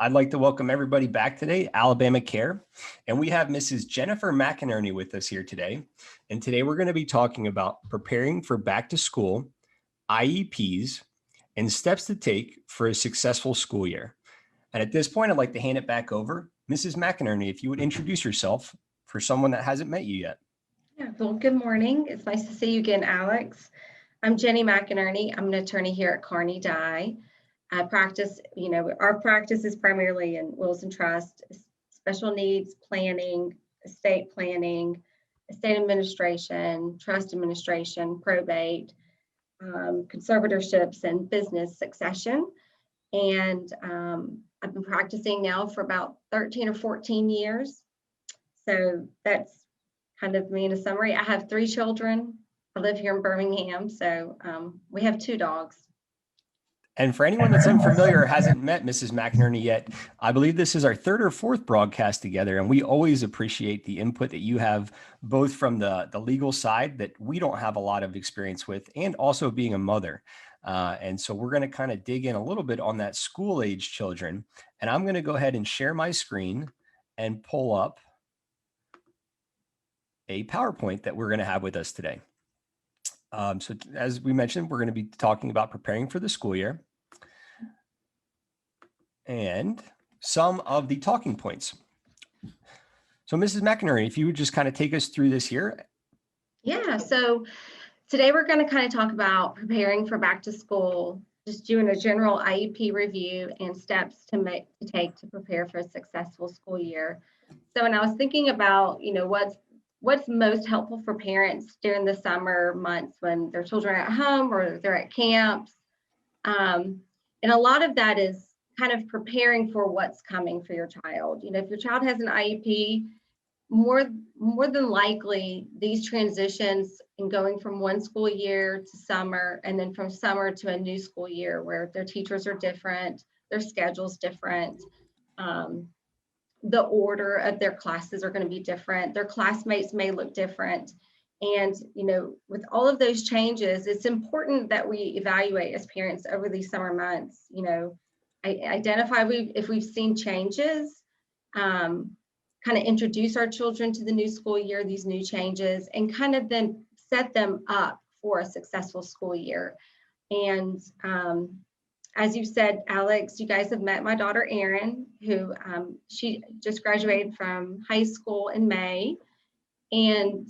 I'd like to welcome everybody back today, Alabama Care. And we have Mrs. Jennifer McInerney with us here today. And today we're going to be talking about preparing for back to school, IEPs, and steps to take for a successful school year. And at this point, I'd like to hand it back over. Mrs. McInerney, if you would introduce yourself for someone that hasn't met you yet. Yeah, well, good morning. It's nice to see you again, Alex. I'm Jenny McInerney. I'm an attorney here at Kearney Dye. I practice, our practice is primarily in wills and trust, special needs planning, estate administration, trust administration, probate, conservatorships, and business succession. And I've been practicing now for about 13 or 14 years. So that's kind of me in a summary. I have 3 children. I live here in Birmingham, so we have 2 dogs. And for anyone that's unfamiliar or hasn't met Mrs. McInerney yet, I believe this is our 3rd or 4th broadcast together, and we always appreciate the input that you have, both from the legal side that we don't have a lot of experience with, and also being a mother. And so we're going to kind of dig in a little bit on that school-age children, and I'm going to go ahead and share my screen and pull up a PowerPoint that we're going to have with us today. So as we mentioned, we're going to be talking about preparing for the school year and some of the talking points. So Mrs. McInerney, if you would just kind of take us through this here. Yeah, so today we're going to kind of talk about preparing for back to school, just doing a general IEP review and steps to take to prepare for a successful school year. So when I was thinking about, what's most helpful for parents during the summer months when their children are at home or they're at camps. And a lot of that is kind of preparing for what's coming for your child. If your child has an IEP, more than likely these transitions in going from one school year to summer and then from summer to a new school year where their teachers are different, their schedule's different. The order of their classes are going to be different. Their classmates may look different. And, with all of those changes, it's important that we evaluate as parents over these summer months, identify if we've seen changes, kind of introduce our children to the new school year, these new changes, and kind of then set them up for a successful school year. And, as you said, Alex, you guys have met my daughter, Erin, who she just graduated from high school in May. And,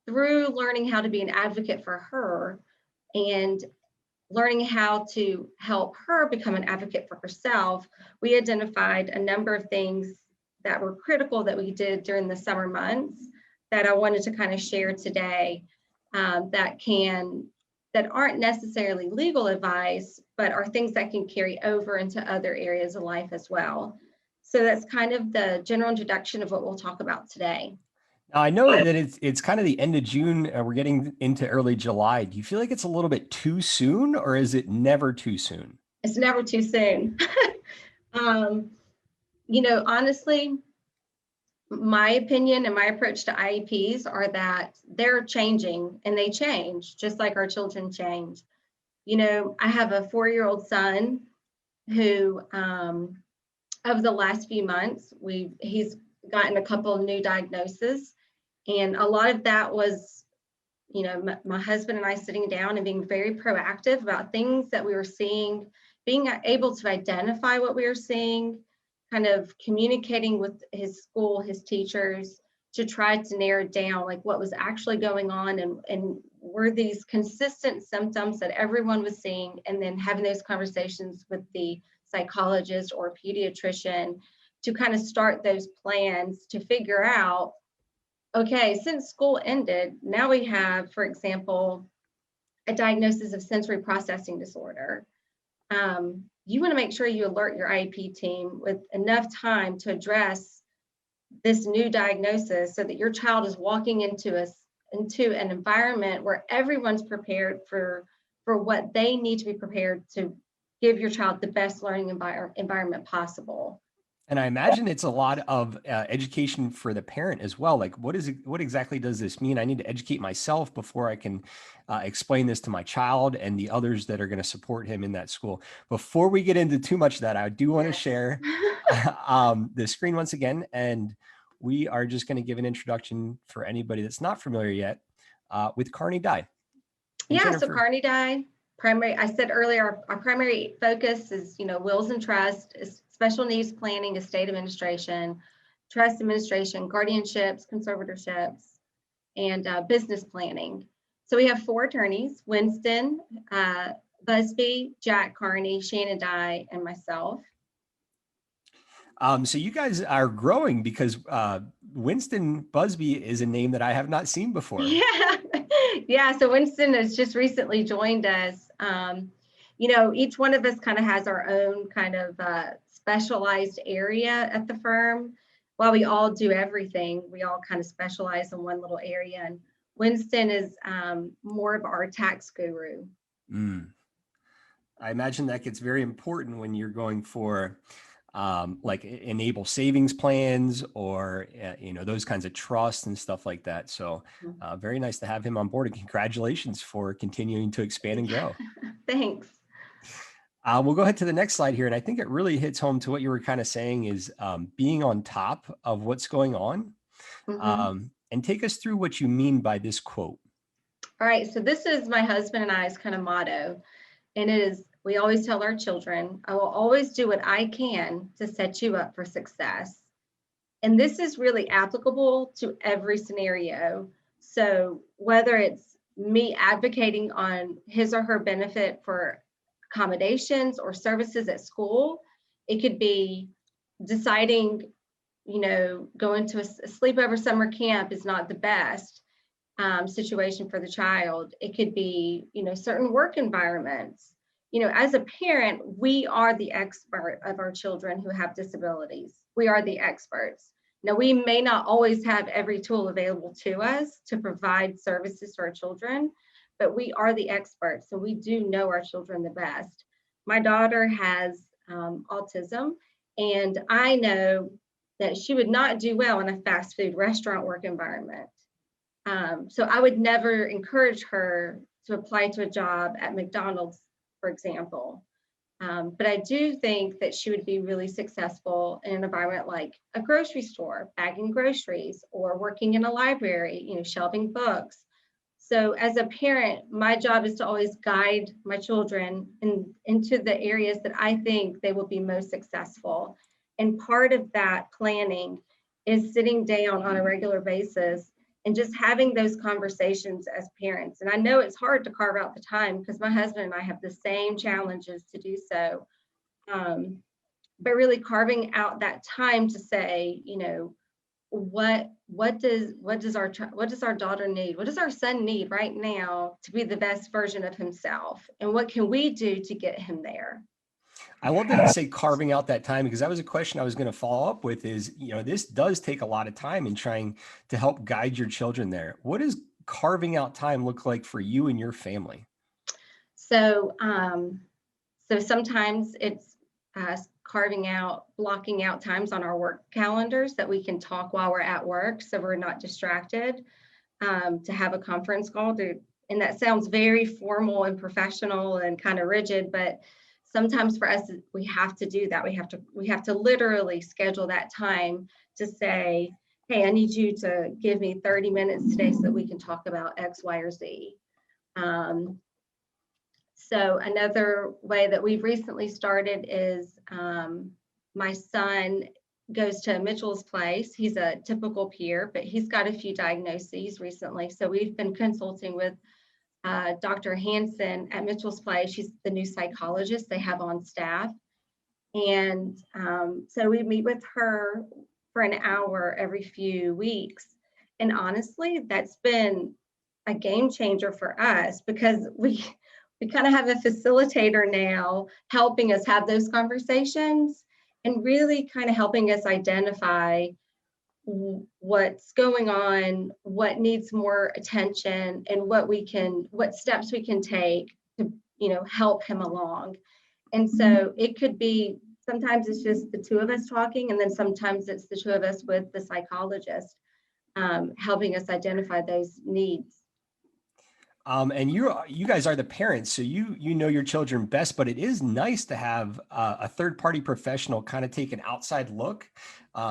through learning how to be an advocate for her and learning how to help her become an advocate for herself, we identified a number of things that were critical that we did during the summer months that I wanted to kind of share today that aren't necessarily legal advice, but are things that can carry over into other areas of life as well. So that's kind of the general introduction of what we'll talk about today. Now, I know that it's kind of the end of June, we're getting into early July. Do you feel like it's a little bit too soon, or is it never too soon? It's never too soon. Honestly, my opinion and my approach to IEPs are that they're changing and they change just like our children change. I have a 4-year-old son who, over the last few months, he's gotten a couple of new diagnoses. And a lot of that was, my husband and I sitting down and being very proactive about things that we were seeing, being able to identify what we were seeing, kind of communicating with his school, his teachers, to try to narrow down like what was actually going on and were these consistent symptoms that everyone was seeing, and then having those conversations with the psychologist or pediatrician to kind of start those plans to figure out, okay, since school ended, now we have, for example, a diagnosis of sensory processing disorder. You want to make sure you alert your IEP team with enough time to address this new diagnosis so that your child is walking into an environment where everyone's prepared for what they need to be prepared to give your child the best learning environment possible. And I imagine it's a lot of education for the parent as well. Like, what exactly does this mean? I need to educate myself before I can explain this to my child and the others that are going to support him in that school. Before we get into too much of that, I do want to share the screen once again. And we are just going to give an introduction for anybody that's not familiar yet with Carney Dye. And Yeah, so Jennifer, Carney Dye, primary, I said earlier, our primary focus is, wills and trust, is special needs planning, estate administration, trust administration, guardianships, conservatorships, and business planning. So we have 4 attorneys: Winston, Busby, Jack Carney, Shannon Dye, and myself. so you guys are growing because Winston Busby is a name that I have not seen before. Yeah. So Winston has just recently joined us. Each one of us kind of has our own kind of specialized area at the firm. While we all do everything, we all kind of specialize in one little area. And Winston is more of our tax guru. I imagine that gets very important when you're going for like enable savings plans or, those kinds of trusts and stuff like that. So very nice to have him on board, and congratulations for continuing to expand and grow. Thanks. We'll go ahead to the next slide here. And I think it really hits home to what you were kind of saying is being on top of what's going on. And take us through what you mean by this quote. All right. So this is my husband and I's kind of motto. And it is, we always tell our children, I will always do what I can to set you up for success. And this is really applicable to every scenario. So whether it's me advocating on his or her benefit for accommodations or services at school, it could be deciding, going to a sleepover summer camp is not the best situation for the child. It could be, certain work environments. As a parent, we are the expert of our children who have disabilities. We are the experts. Now, we may not always have every tool available to us to provide services to our children, but we are the experts. So we do know our children the best. My daughter has autism, and I know that she would not do well in a fast food restaurant work environment. So I would never encourage her to apply to a job at McDonald's, for example. But I do think that she would be really successful in an environment like a grocery store, bagging groceries, or working in a library, shelving books. So as a parent, my job is to always guide my children into the areas that I think they will be most successful. And part of that planning is sitting down on a regular basis and just having those conversations as parents. And I know it's hard to carve out the time because my husband and I have the same challenges to do so. But really carving out that time to say, what does our daughter need? What does our son need right now to be the best version of himself? And what can we do to get him there? I love that you say carving out that time, because that was a question I was going to follow up with is, this does take a lot of time in trying to help guide your children there. What does carving out time look like for you and your family? So, sometimes it's blocking out times on our work calendars that we can talk while we're at work, so we're not distracted, to have a conference call. And that sounds very formal and professional and kind of rigid, but sometimes for us, we have to do that. We have to literally schedule that time to say, hey, I need you to give me 30 minutes today so that we can talk about X, Y, or Z. So another way that we've recently started is my son goes to Mitchell's Place. He's a typical peer, but he's got a few diagnoses recently. So we've been consulting with Dr. Hansen at Mitchell's Place. She's the new psychologist they have on staff. And so we meet with her for an hour every few weeks. And honestly, that's been a game changer for us because we kind of have a facilitator now helping us have those conversations and really kind of helping us identify what's going on, what needs more attention, and what steps we can take to, help him along. And so it could be Sometimes it's just the two of us talking, and then sometimes it's the two of us with the psychologist helping us identify those needs. And you guys are the parents, so you know your children best. But it is nice to have a third party professional kind of take an outside look,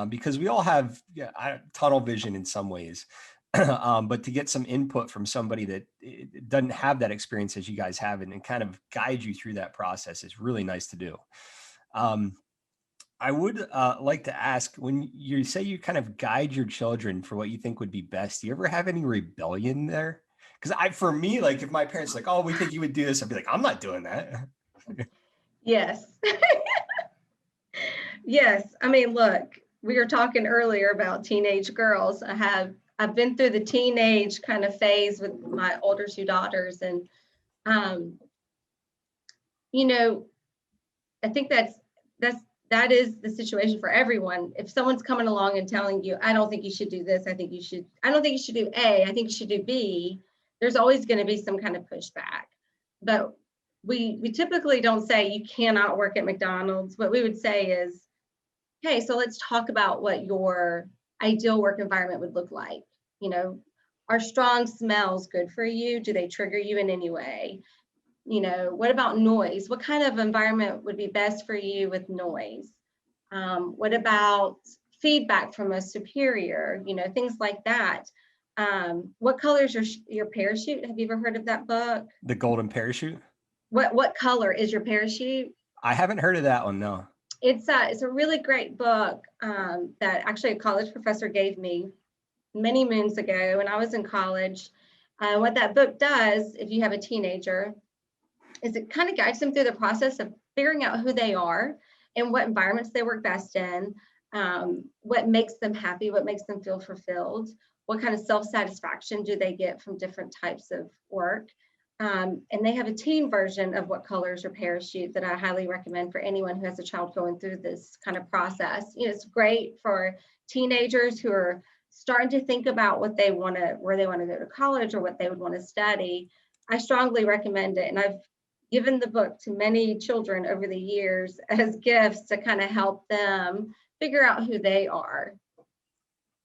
because we all have tunnel vision in some ways. But to get some input from somebody that doesn't have that experience as you guys have, and kind of guide you through that process is really nice to do. I would like to ask, when you say you kind of guide your children for what you think would be best, do you ever have any rebellion there? Because for me, like if my parents like, oh, we think you would do this, I'd be like, I'm not doing that. Yes. Yes. I mean, look, we were talking earlier about teenage girls. I've been through the teenage kind of phase with my older two daughters. And, you know, I think that is the situation for everyone. If someone's coming along and telling you, I don't think you should do this, I don't think you should do A, I think you should do B, there's always going to be some kind of pushback. But we typically don't say you cannot work at McDonald's. What we would say is, hey, so let's talk about what your ideal work environment would look like. You know, are strong smells good for you? Do they trigger you in any way? You know, what about noise? What kind of environment would be best for you with noise? What about feedback from a superior? You know, things like that. What color is your parachute? Have you ever heard of that book? The Golden Parachute? What color is your parachute? I haven't heard of that one, no. It's a really great book that actually a college professor gave me many moons ago when I was in college. What that book does, if you have a teenager, is it kind of guides them through the process of figuring out who they are and what environments they work best in, what makes them happy, what makes them feel fulfilled, what kind of self-satisfaction do they get from different types of work. And they have a teen version of What Color is Your Parachute that I highly recommend for anyone who has a child going through this kind of process. You know, it's great for teenagers who are starting to think about where they want to go to college or what they would want to study. I strongly recommend it. And I've given the book to many children over the years as gifts to kind of help them figure out who they are.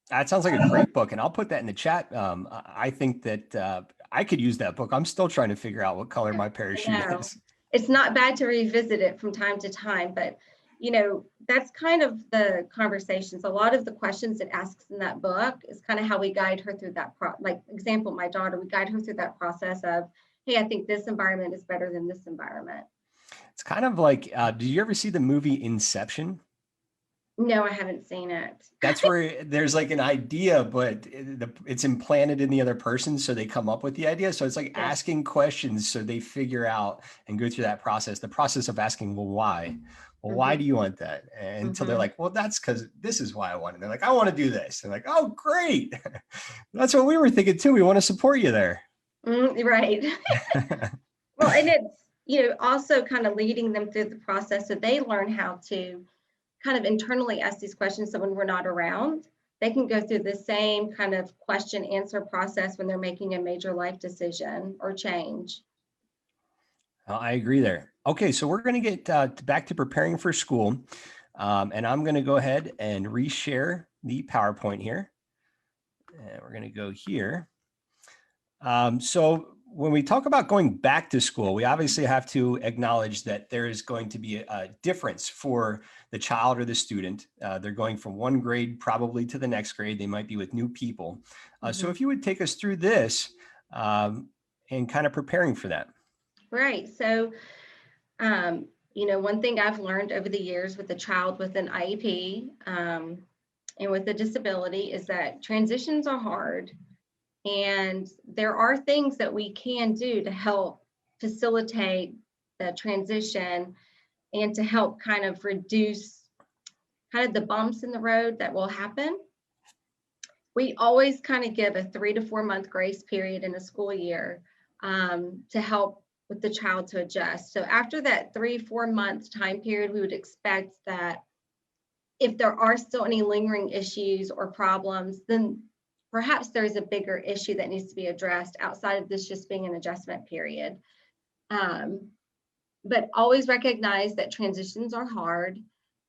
That sounds like a great book, and I'll put that in the chat. I think that I could use that book. I'm still trying to figure out what color my parachute is. It's not bad to revisit it from time to time, but you know, that's kind of the conversations. A lot of the questions it asks in that book is kind of how we guide her through that like example, my daughter, we guide her through that process of, hey, I think this environment is better than this environment. It's kind of like, did you ever see the movie Inception? No, I haven't seen it. That's where there's like an idea, but it's implanted in the other person. So they come up with the idea. So it's like asking questions so they figure out and go through that process, the process of asking, well, why? Well, why do you want that? And until they're like, well, that's because this is why I want it. They're like, I want to do this. They're like, oh, great. That's what we were thinking too. We want to support you there. Right. Well, and it's, you know, also kind of leading them through the process so they learn how to kind of internally ask these questions. So when we're not around, they can go through the same kind of question answer process when they're making a major life decision or change. I agree there. Okay, so we're going to get back to preparing for school. And I'm going to go ahead and reshare the PowerPoint here. And we're going to go here. So when we talk about going back to school, we obviously have to acknowledge that there is going to be a difference for the child or the student. They're going from one grade probably to the next grade. They might be with new people. So if you would take us through this and kind of preparing for that. Right. So, you know, one thing I've learned over the years with a child with an IEP and with a disability is that transitions are hard. And there are things that we can do to help facilitate the transition and to help kind of reduce kind of the bumps in the road that will happen. We always kind of give a 3 to 4 month grace period in a school year to help with the child to adjust. So after that 3-4 month time period, we would expect that if there are still any lingering issues or problems, then perhaps there's a bigger issue that needs to be addressed outside of this just being an adjustment period. But always recognize that transitions are hard.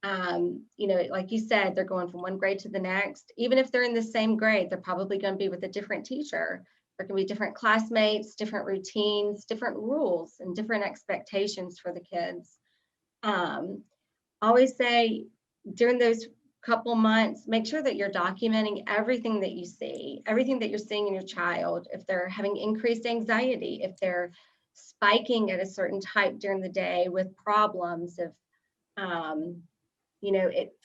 Like you said, they're going from one grade to the next. Even if they're in the same grade, they're probably going to be with a different teacher. There can be different classmates, different routines, different rules, and different expectations for the kids. Always say during those couple months, make sure that you're documenting everything that you see, everything that you're seeing in your child. If they're having increased anxiety, if they're spiking at a certain type during the day with problems, if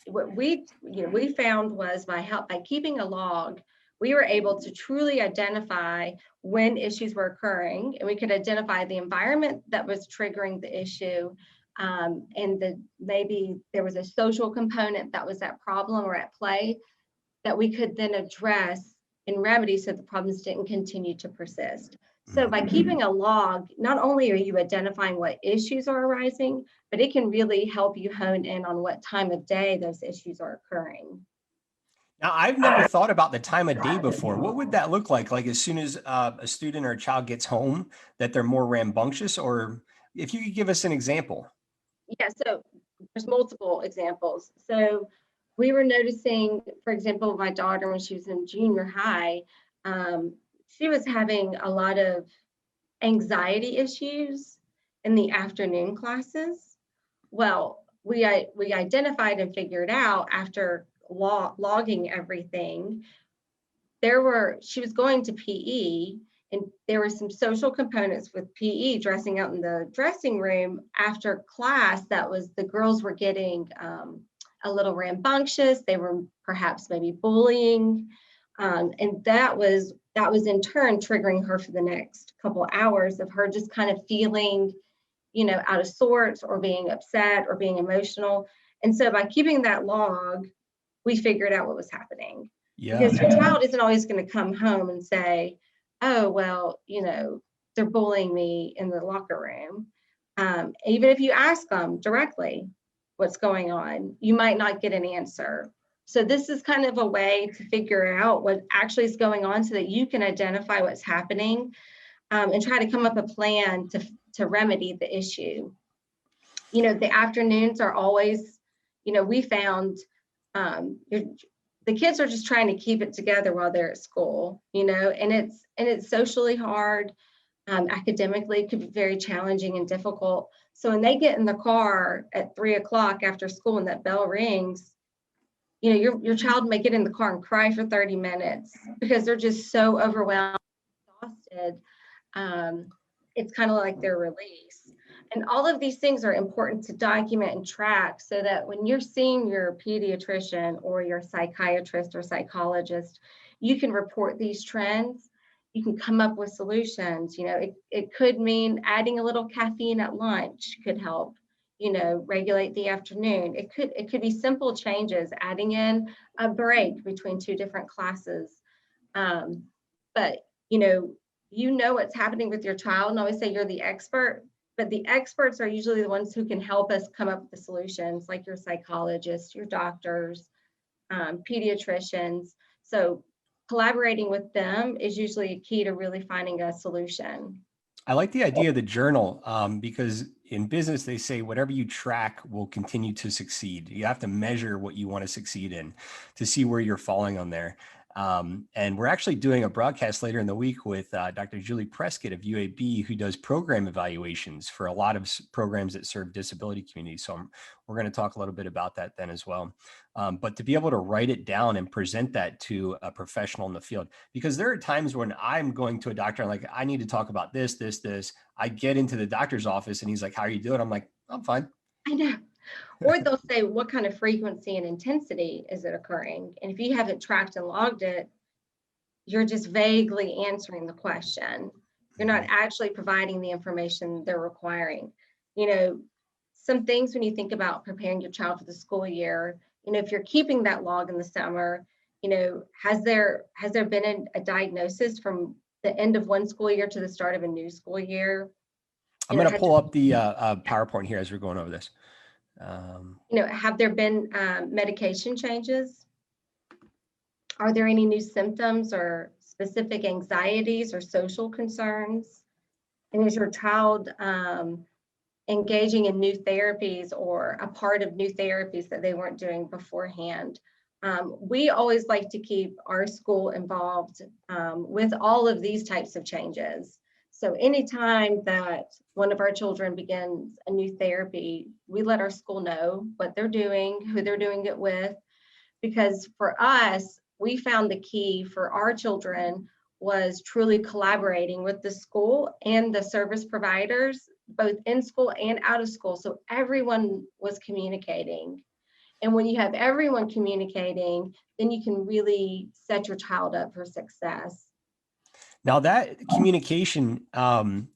what we found was by keeping a log, we were able to truly identify when issues were occurring, and we could identify the environment that was triggering the issue, and maybe there was a social component that was at problem or at play that we could then address and remedy so the problems didn't continue to persist. So by keeping a log, not only are you identifying what issues are arising, but it can really help you hone in on what time of day those issues are occurring. Now, I've never thought about the time of day before. What would that look like? Like as soon as a student or a child gets home, that they're more rambunctious? Or if you could give us an example. Yeah, so there's multiple examples. So we were noticing, for example, my daughter, when she was in junior high, she was having a lot of anxiety issues in the afternoon classes. Well, we identified and figured out after logging everything, she was going to PE, and there were some social components with PE, dressing out in the dressing room after class, that was the girls were getting a little rambunctious. They were perhaps maybe bullying, and that was in turn triggering her for the next couple hours of her just kind of feeling, out of sorts or being upset or being emotional. And so by keeping that log, we figured out what was happening. Yeah. Because your child isn't always going to come home and say, oh, well, they're bullying me in the locker room. Even if you ask them directly what's going on, you might not get an answer. So this is kind of a way to figure out what actually is going on so that you can identify what's happening, and try to come up a plan to remedy the issue. The afternoons are always, we found the kids are just trying to keep it together while they're at school, and it's socially hard. Academically, it could be very challenging and difficult. So when they get in the car at 3:00 after school and that bell rings, your child may get in the car and cry for 30 minutes because they're just so overwhelmed, exhausted. It's kind of like their release. And all of these things are important to document and track so that when you're seeing your pediatrician or your psychiatrist or psychologist, you can report these trends. You can come up with solutions. It could mean adding a little caffeine at lunch could help, regulate the afternoon. It could be simple changes, adding in a break between two different classes. But what's happening with your child, and I always say you're the expert, but the experts are usually the ones who can help us come up with the solutions, like your psychologists, your doctors, pediatricians. So collaborating with them is usually a key to really finding a solution. I like the idea of the journal, because in business, they say whatever you track will continue to succeed. You have to measure what you want to succeed in to see where you're falling on there. And we're actually doing a broadcast later in the week with Dr. Julie Prescott of UAB, who does program evaluations for a lot of programs that serve disability communities. So we're going to talk a little bit about that then as well. But to be able to write it down and present that to a professional in the field, because there are times when I'm going to a doctor and like, I need to talk about this. I get into the doctor's office and he's like, how are you doing? I'm like, I'm fine. I know. Or they'll say, what kind of frequency and intensity is it occurring? And if you haven't tracked and logged it, you're just vaguely answering the question. You're not actually providing the information they're requiring. Some things when you think about preparing your child for the school year, if you're keeping that log in the summer, has there been a diagnosis from the end of one school year to the start of a new school year? I'm going to pull up the PowerPoint here as we're going over this. Have there been medication changes? Are there any new symptoms or specific anxieties or social concerns? And is your child engaging in new therapies or a part of new therapies that they weren't doing beforehand. We always like to keep our school involved with all of these types of changes. So anytime that one of our children begins a new therapy, we let our school know what they're doing, who they're doing it with, because for us, we found the key for our children was truly collaborating with the school and the service providers, both in school and out of school. So everyone was communicating. And when you have everyone communicating, then you can really set your child up for success. Now that communication,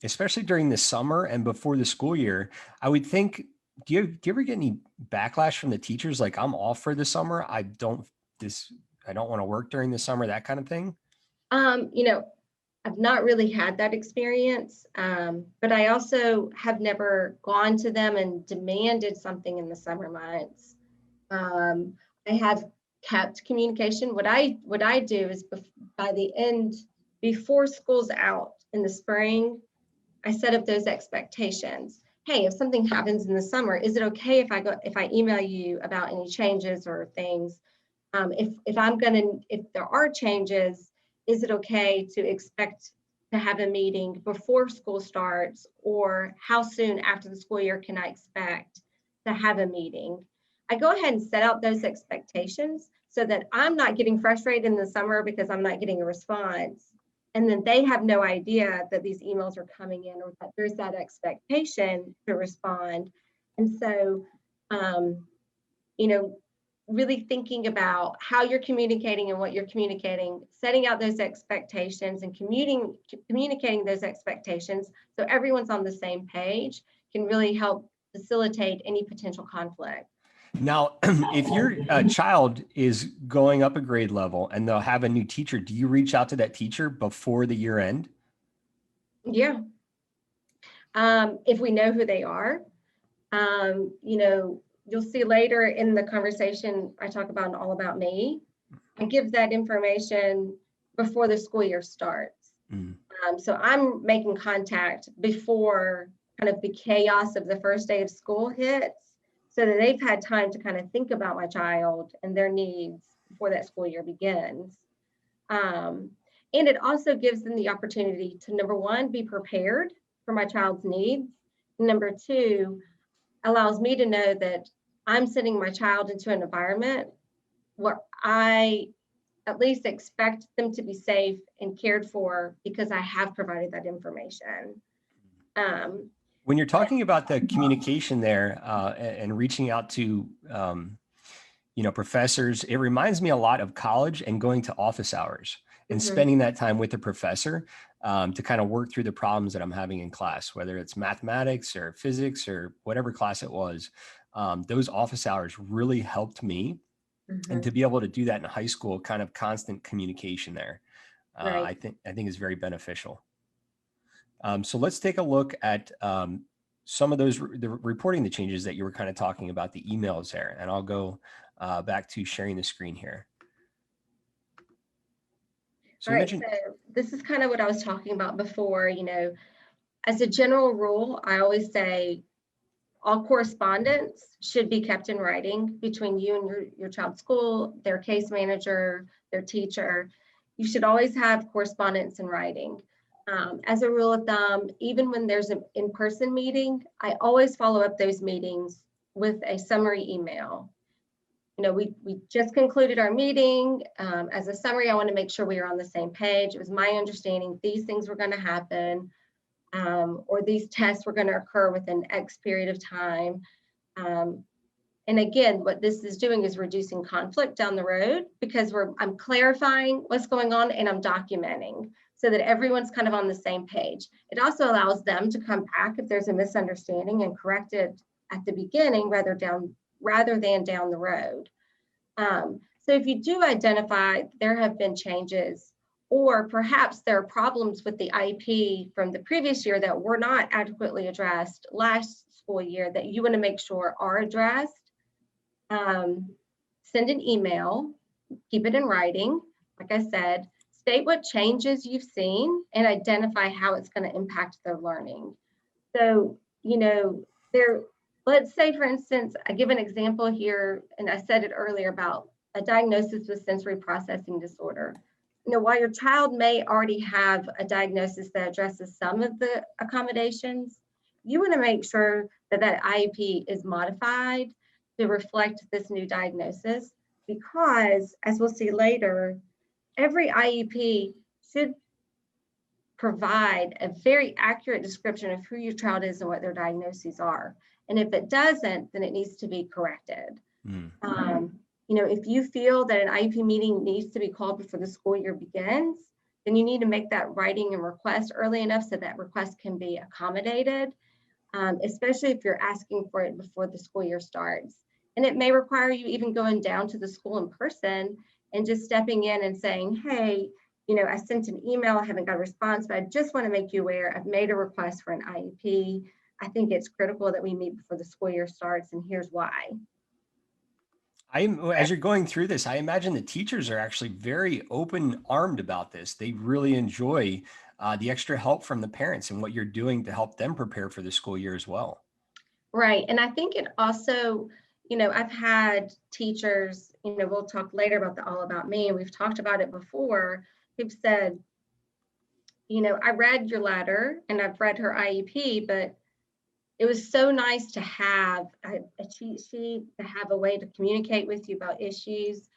especially during the summer and before the school year, I would think, do you ever get any backlash from the teachers? Like, I'm off for the summer. I don't want to work during the summer, that kind of thing. You know, I've not really had that experience, but I also have never gone to them and demanded something in the summer months. I have kept communication. What I do is by the end, before school's out in the spring, I set up those expectations. Hey, if something happens in the summer, is it okay if I email you about any changes or things? If there are changes, is it okay to expect to have a meeting before school starts, or how soon after the school year can I expect to have a meeting? I go ahead and set out those expectations so that I'm not getting frustrated in the summer because I'm not getting a response. And then they have no idea that these emails are coming in or that there's that expectation to respond. And so, you know, really thinking about how you're communicating and what you're communicating, setting out those expectations and communicating those expectations so everyone's on the same page can really help facilitate any potential conflict. Now, if your child is going up a grade level and they'll have a new teacher, do you reach out to that teacher before the year end? Yeah. If we know who they are, you know, you'll see later in the conversation, I talk about All About Me. I give that information before the school year starts. So I'm making contact before kind of the chaos of the first day of school hits, so that they've had time to kind of think about my child and their needs before that school year begins. And it also gives them the opportunity to, number one, be prepared for my child's needs. Number two, allows me to know that I'm sending my child into an environment where I at least expect them to be safe and cared for because I have provided that information. When you're talking about the communication there and reaching out to, professors, it reminds me a lot of college and going to office hours and spending that time with the professor to kind of work through the problems that I'm having in class, whether it's mathematics or physics or whatever class it was. Those office hours really helped me. And to be able to do that in high school, kind of constant communication there, I think is very beneficial. So let's take a look at some of those reporting the changes that you were kind of talking about, the emails there, and I'll go back to sharing the screen here. So all right, so this is kind of what I was talking about before. You know, as a general rule, I always say all correspondence should be kept in writing between you and your child's school, their case manager, their teacher. You should always have correspondence in writing. As a rule of thumb, even when there's an in-person meeting, I always follow up those meetings with a summary email. You know, we just concluded our meeting. As a summary, I want to make sure we are on the same page. It was my understanding these things were going to happen, or these tests were going to occur within X period of time. And again, what this is doing is reducing conflict down the road because I'm clarifying what's going on and I'm documenting so that everyone's kind of on the same page. It also allows them to come back if there's a misunderstanding and correct it at the beginning rather than down the road. So if you do identify there have been changes, or perhaps there are problems with the IEP from the previous year that were not adequately addressed last school year that you want to make sure are addressed, send an email, keep it in writing. Like I said, state what changes you've seen and identify how it's going to impact their learning. So, you know, there, let's say, for instance, I give an example here, and I said it earlier about a diagnosis with sensory processing disorder. While your child may already have a diagnosis that addresses some of the accommodations, you want to make sure that that IEP is modified to reflect this new diagnosis, because, as we'll see later, every IEP should provide a very accurate description of who your child is and what their diagnoses are. And if it doesn't, then it needs to be corrected. If you feel that an IEP meeting needs to be called before the school year begins, then you need to make that writing and request early enough so that request can be accommodated, especially if you're asking for it before the school year starts. And it may require you even going down to the school in person and just stepping in and saying, hey, I sent an email, I haven't got a response, but I just want to make you aware I've made a request for an IEP. I think it's critical that we meet before the school year starts, and here's why. As you're going through this, I imagine the teachers are actually very open-armed about this. They really enjoy the extra help from the parents and what you're doing to help them prepare for the school year as well. Right. And I think it also, I've had teachers, we'll talk later about the All About Me, and we've talked about it before, who've said, I read your letter and I've read her IEP, but it was so nice to have a cheat sheet, to have a way to communicate with you about issues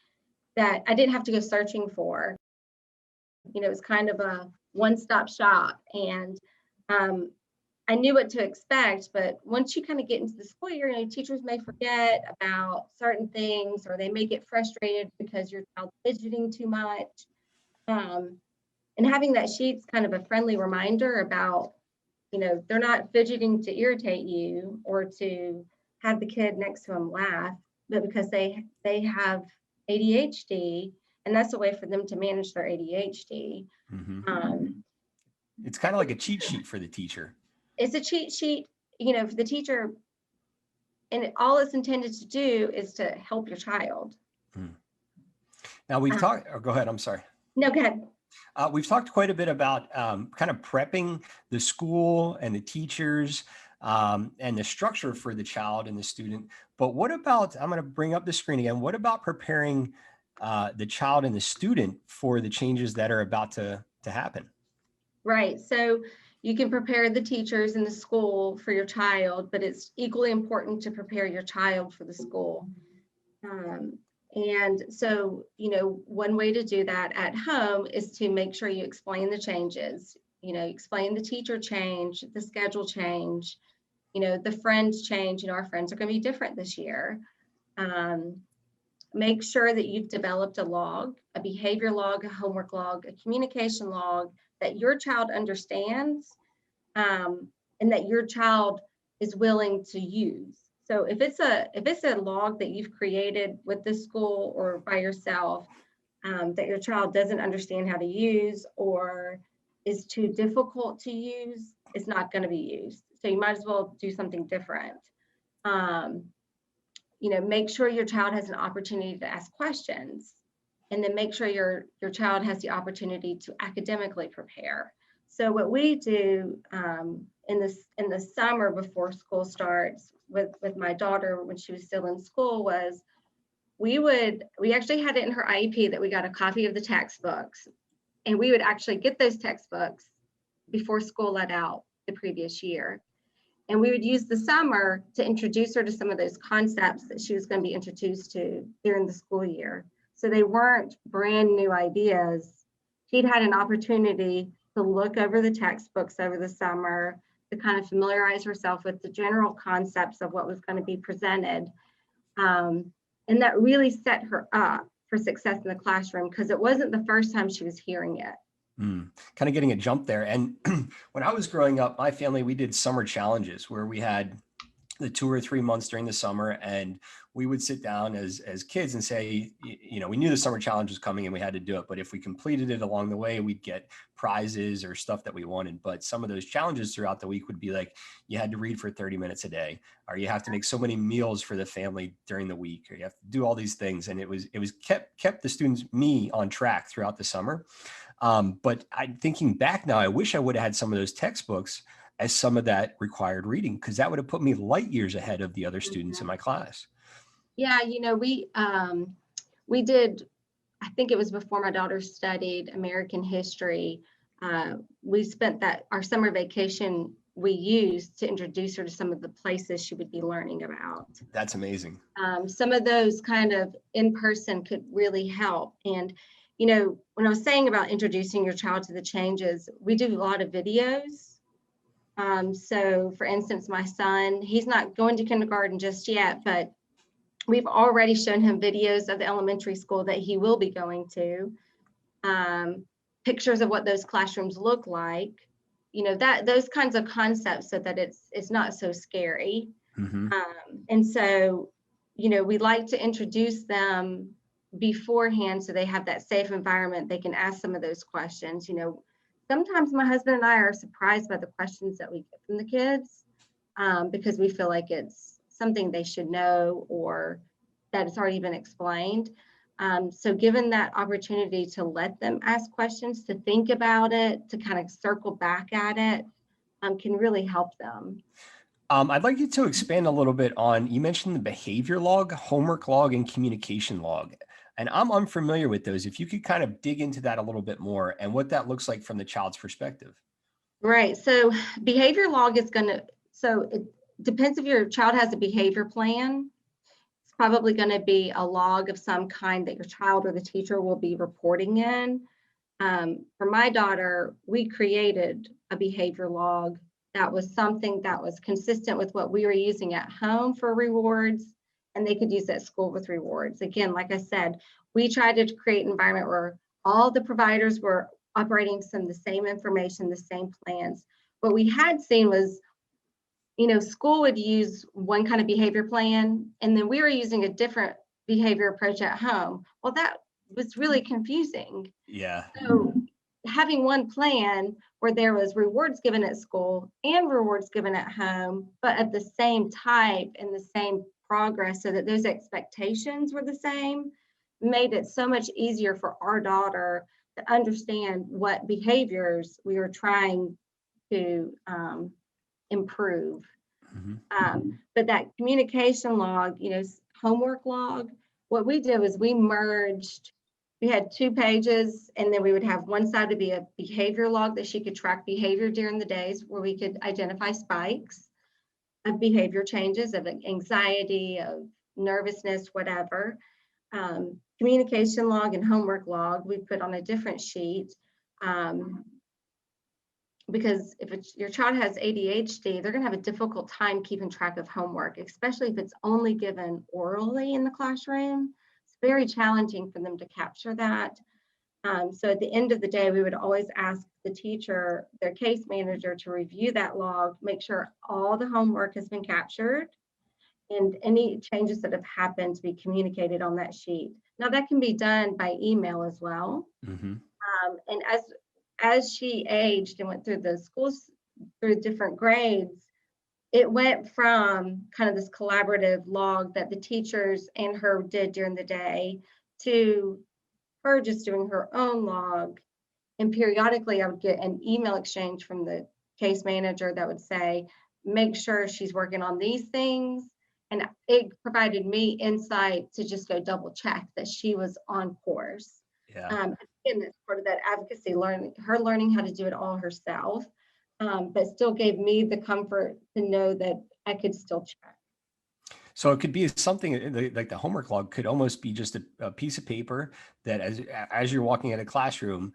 that I didn't have to go searching for. It was kind of a one-stop shop, and I knew what to expect. But once you kind of get into the school year, teachers may forget about certain things, or they may get frustrated because your child's fidgeting too much. And having that sheet's kind of a friendly reminder about, they're not fidgeting to irritate you or to have the kid next to them laugh, but because they have ADHD, and that's a way for them to manage their ADHD. It's kind of like a cheat sheet for the teacher. It's a cheat sheet, for the teacher, and all it's intended to do is to help your child. Now we've talked, go ahead, I'm sorry. No, go ahead. We've talked quite a bit about kind of prepping the school and the teachers and the structure for the child and the student. But what about, I'm going to bring up the screen again, what about preparing the child and the student for the changes that are about to happen? Right. So you can prepare the teachers in the school for your child, but it's equally important to prepare your child for the school. And so, one way to do that at home is to make sure you explain the changes, explain the teacher change, the schedule change, the friends change. Our friends are going to be different this year. Make sure that you've developed a log, a behavior log, a homework log, a communication log that your child understands, and that your child is willing to use. So if it's a log that you've created with the school or by yourself, that your child doesn't understand how to use or is too difficult to use, it's not going to be used. So you might as well do something different. Make sure your child has an opportunity to ask questions, and then make sure your child has the opportunity to academically prepare. So what we do in the summer before school starts with my daughter when she was still in school was we actually had it in her IEP that we got a copy of the textbooks, and we would actually get those textbooks before school let out the previous year. And we would use the summer to introduce her to some of those concepts that she was going to be introduced to during the school year. So they weren't brand new ideas. She'd had an opportunity to look over the textbooks over the summer, to kind of familiarize herself with the general concepts of what was going to be presented. And that really set her up for success in the classroom, because it wasn't the first time she was hearing it. Kind of getting a jump there. And when I was growing up, my family, we did summer challenges where we had the 2 or 3 months during the summer, and we would sit down as kids and say, we knew the summer challenge was coming and we had to do it, but if we completed it along the way, we'd get prizes or stuff that we wanted. But some of those challenges throughout the week would be like, you had to read for 30 minutes a day, or you have to make so many meals for the family during the week, or you have to do all these things. And it was kept the students, me, on track throughout the summer. But thinking back now, I wish I would have had some of those textbooks as some of that required reading, because that would have put me light years ahead of the other students in my class. Yeah, we did, I think it was before my daughter studied American history. We spent our summer vacation we used to introduce her to some of the places she would be learning about. That's amazing. Some of those kind of in person could really help. And, when I was saying about introducing your child to the changes, we do a lot of videos. So for instance, my son, he's not going to kindergarten just yet, but we've already shown him videos of the elementary school that he will be going to, pictures of what those classrooms look like, those kinds of concepts, so that it's not so scary. Mm-hmm. And so, we like to introduce them beforehand so they have that safe environment. They can ask some of those questions. Sometimes my husband and I are surprised by the questions that we get from the kids, because we feel like it's something they should know or that it's already been explained. So given that opportunity to let them ask questions, to think about it, to kind of circle back at it, can really help them. I'd like you to expand a little bit on, you mentioned the behavior log, homework log, and communication log. And I'm unfamiliar with those. If you could kind of dig into that a little bit more and what that looks like from the child's perspective. Right. So behavior log is so it depends if your child has a behavior plan. It's probably going to be a log of some kind that your child or the teacher will be reporting in. For my daughter, we created a behavior log that was something that was consistent with what we were using at home for rewards, and they could use at school with rewards. Again, like I said, we tried to create an environment where all the providers were operating some of the same information, the same plans. What we had seen was, school would use one kind of behavior plan, and then we were using a different behavior approach at home. Well, that was really confusing. Yeah. So having one plan where there was rewards given at school and rewards given at home, but of the same type and the same progress, so that those expectations were the same, made it so much easier for our daughter to understand what behaviors we were trying to improve. But that communication log, homework log, what we did was we had 2 pages, and then we would have one side to be a behavior log that she could track behavior during the days, where we could identify spikes of behavior changes, of anxiety, of nervousness, whatever. Communication log and homework log we put on a different sheet, because if your child has ADHD, they're going to have a difficult time keeping track of homework, especially if it's only given orally in the classroom. It's very challenging for them to capture that. So at the end of the day, we would always ask the teacher, their case manager, to review that log, make sure all the homework has been captured, and any changes that have happened to be communicated on that sheet. Now that can be done by email as well. Mm-hmm. And as she aged and went through the schools, through different grades, it went from kind of this collaborative log that the teachers and her did during the day to her just doing her own log. And periodically I would get an email exchange from the case manager that would say, make sure she's working on these things. And it provided me insight to just go double check that she was on course. Yeah. Again, that's part of that advocacy, learning how to do it all herself, but still gave me the comfort to know that I could still check. So it could be something like the homework log could almost be just a piece of paper that as you're walking in a classroom,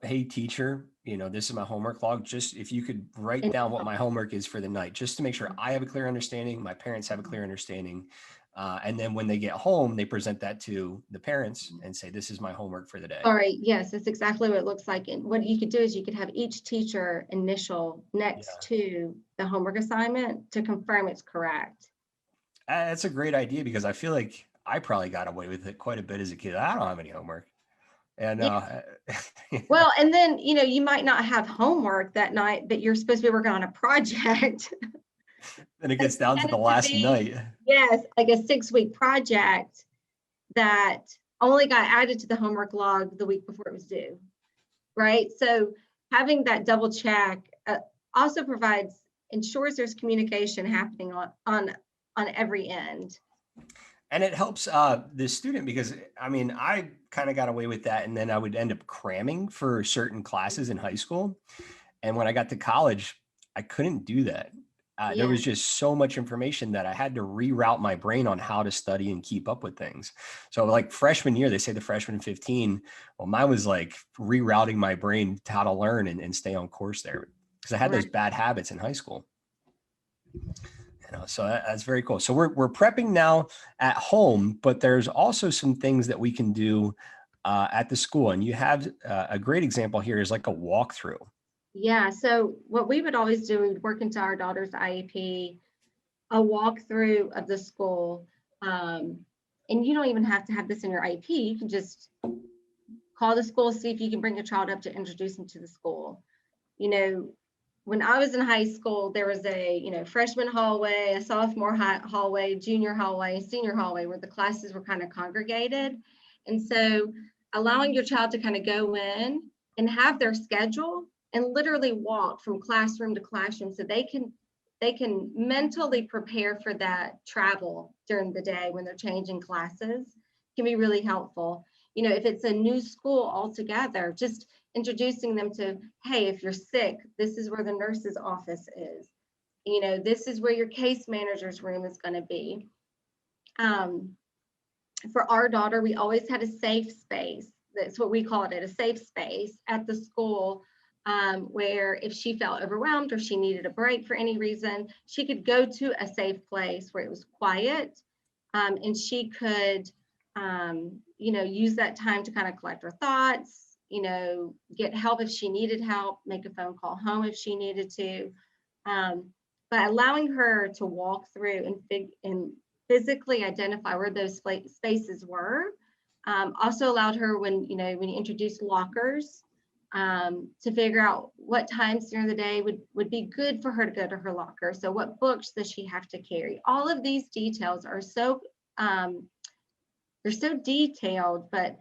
hey teacher, this is my homework log. Just if you could write down what my homework is for the night, just to make sure I have a clear understanding, my parents have a clear understanding. And then when they get home, they present that to the parents and say, this is my homework for the day. All right. Yes, that's exactly what it looks like. And what you could do is you could have each teacher initial next to the homework assignment to confirm it's correct. That's a great idea, because I feel like I probably got away with it quite a bit as a kid. I don't have any homework. And well, and then, you might not have homework that night, but you're supposed to be working on a project. Then it gets down to the last night. Yes, like a 6-week project that only got added to the homework log the week before it was due, right? So having that double check, also ensures there's communication happening on every end. And it helps the student because, I mean, I kind of got away with that. And then I would end up cramming for certain classes in high school. And when I got to college, I couldn't do that. There was just so much information that I had to reroute my brain on how to study and keep up with things. So like freshman year, they say the freshman 15. Well, mine was like rerouting my brain to how to learn and stay on course there because I had those bad habits in high school. So that's very cool. So we're prepping now at home, but there's also some things that we can do at the school. And you have a great example here is like a walkthrough. Yeah. So what we would always do, we'd work into our daughter's IEP, a walkthrough of the school. And you don't even have to have this in your IEP. You can just call the school, see if you can bring your child up to introduce them to the school. You know, when I was in high school, there was a, freshman hallway, a sophomore hallway, junior hallway, senior hallway, where the classes were kind of congregated. And so allowing your child to kind of go in and have their schedule and literally walk from classroom to classroom so they can mentally prepare for that travel during the day when they're changing classes can be really helpful. If it's a new school altogether, just introducing them to, hey, if you're sick, this is where the nurse's office is. This is where your case manager's room is going to be. For our daughter, we always had a safe space. That's what we called it, a safe space at the school, where if she felt overwhelmed or she needed a break for any reason, she could go to a safe place where it was quiet, and she could, use that time to kind of collect her thoughts, get help if she needed help, make a phone call home if she needed to. But allowing her to walk through and physically identify where those spaces were, also allowed her when you introduce lockers, to figure out what times during the day would be good for her to go to her locker. So what books does she have to carry? All of these details are they're so detailed, but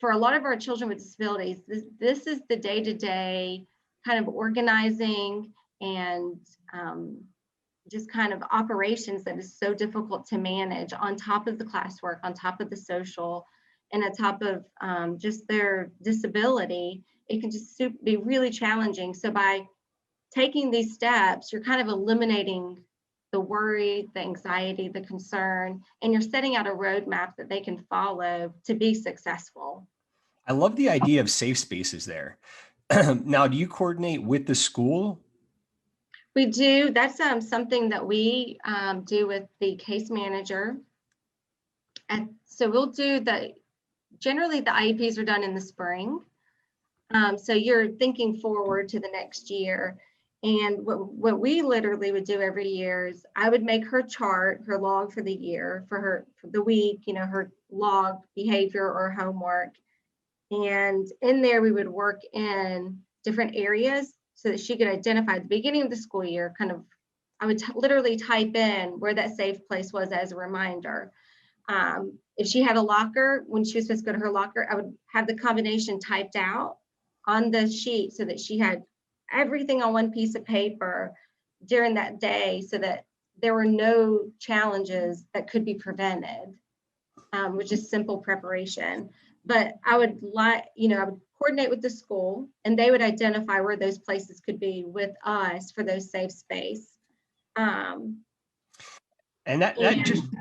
for a lot of our children with disabilities, this is the day-to-day kind of organizing and just kind of operations that is so difficult to manage on top of the classwork, on top of the social, and on top of just their disability. It can just be really challenging. So by taking these steps, you're kind of eliminating the worry, the anxiety, the concern, and you're setting out a roadmap that they can follow to be successful. I love the idea of safe spaces there. Now, do you coordinate with the school? We do. That's something that we do with the case manager. And so we'll do generally the IEPs are done in the spring. So you're thinking forward to the next year. And what we literally would do every year is I would make her chart, her log for the year, for the week, her log, behavior or homework. And in there, we would work in different areas so that she could identify at the beginning of the school year, I would literally type in where that safe place was as a reminder. If she had a locker, when she was supposed to go to her locker, I would have the combination typed out on the sheet so that she had everything on one piece of paper during that day so that there were no challenges that could be prevented, with just simple preparation. But I would I would coordinate with the school and they would identify where those places could be with us for those safe space. And that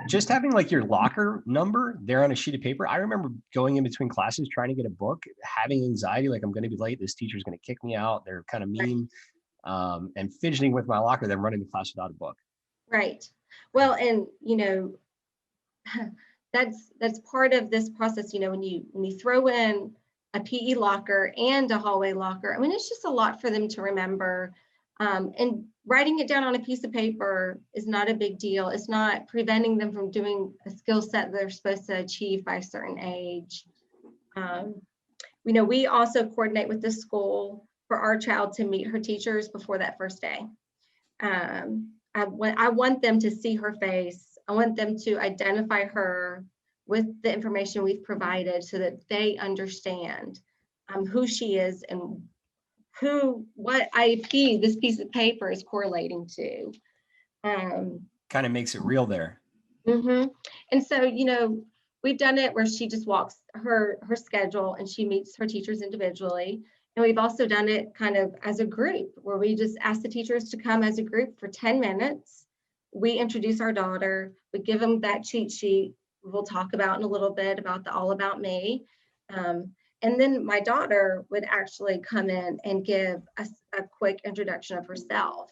just having like your locker number there on a sheet of paper. I remember going in between classes, trying to get a book, having anxiety, like I'm going to be late. This teacher's going to kick me out. They're kind of mean, and fidgeting with my locker, then running the class without a book. Right. Well, and that's part of this process. When you throw in a PE locker and a hallway locker, I mean, it's just a lot for them to remember. And writing it down on a piece of paper is not a big deal. It's not preventing them from doing a skill set they're supposed to achieve by a certain age. We also coordinate with the school for our child to meet her teachers before that first day. I want them to see her face. I want them to identify her with the information we've provided so that they understand who she is and what IEP this piece of paper is correlating to. Kind of makes it real there. Mm-hmm. And so, we've done it where she just walks her schedule and she meets her teachers individually. And we've also done it kind of as a group where we just ask the teachers to come as a group for 10 minutes. We introduce our daughter, we give them that cheat sheet. We'll talk about in a little bit about the All About Me. And then my daughter would actually come in and give a quick introduction of herself.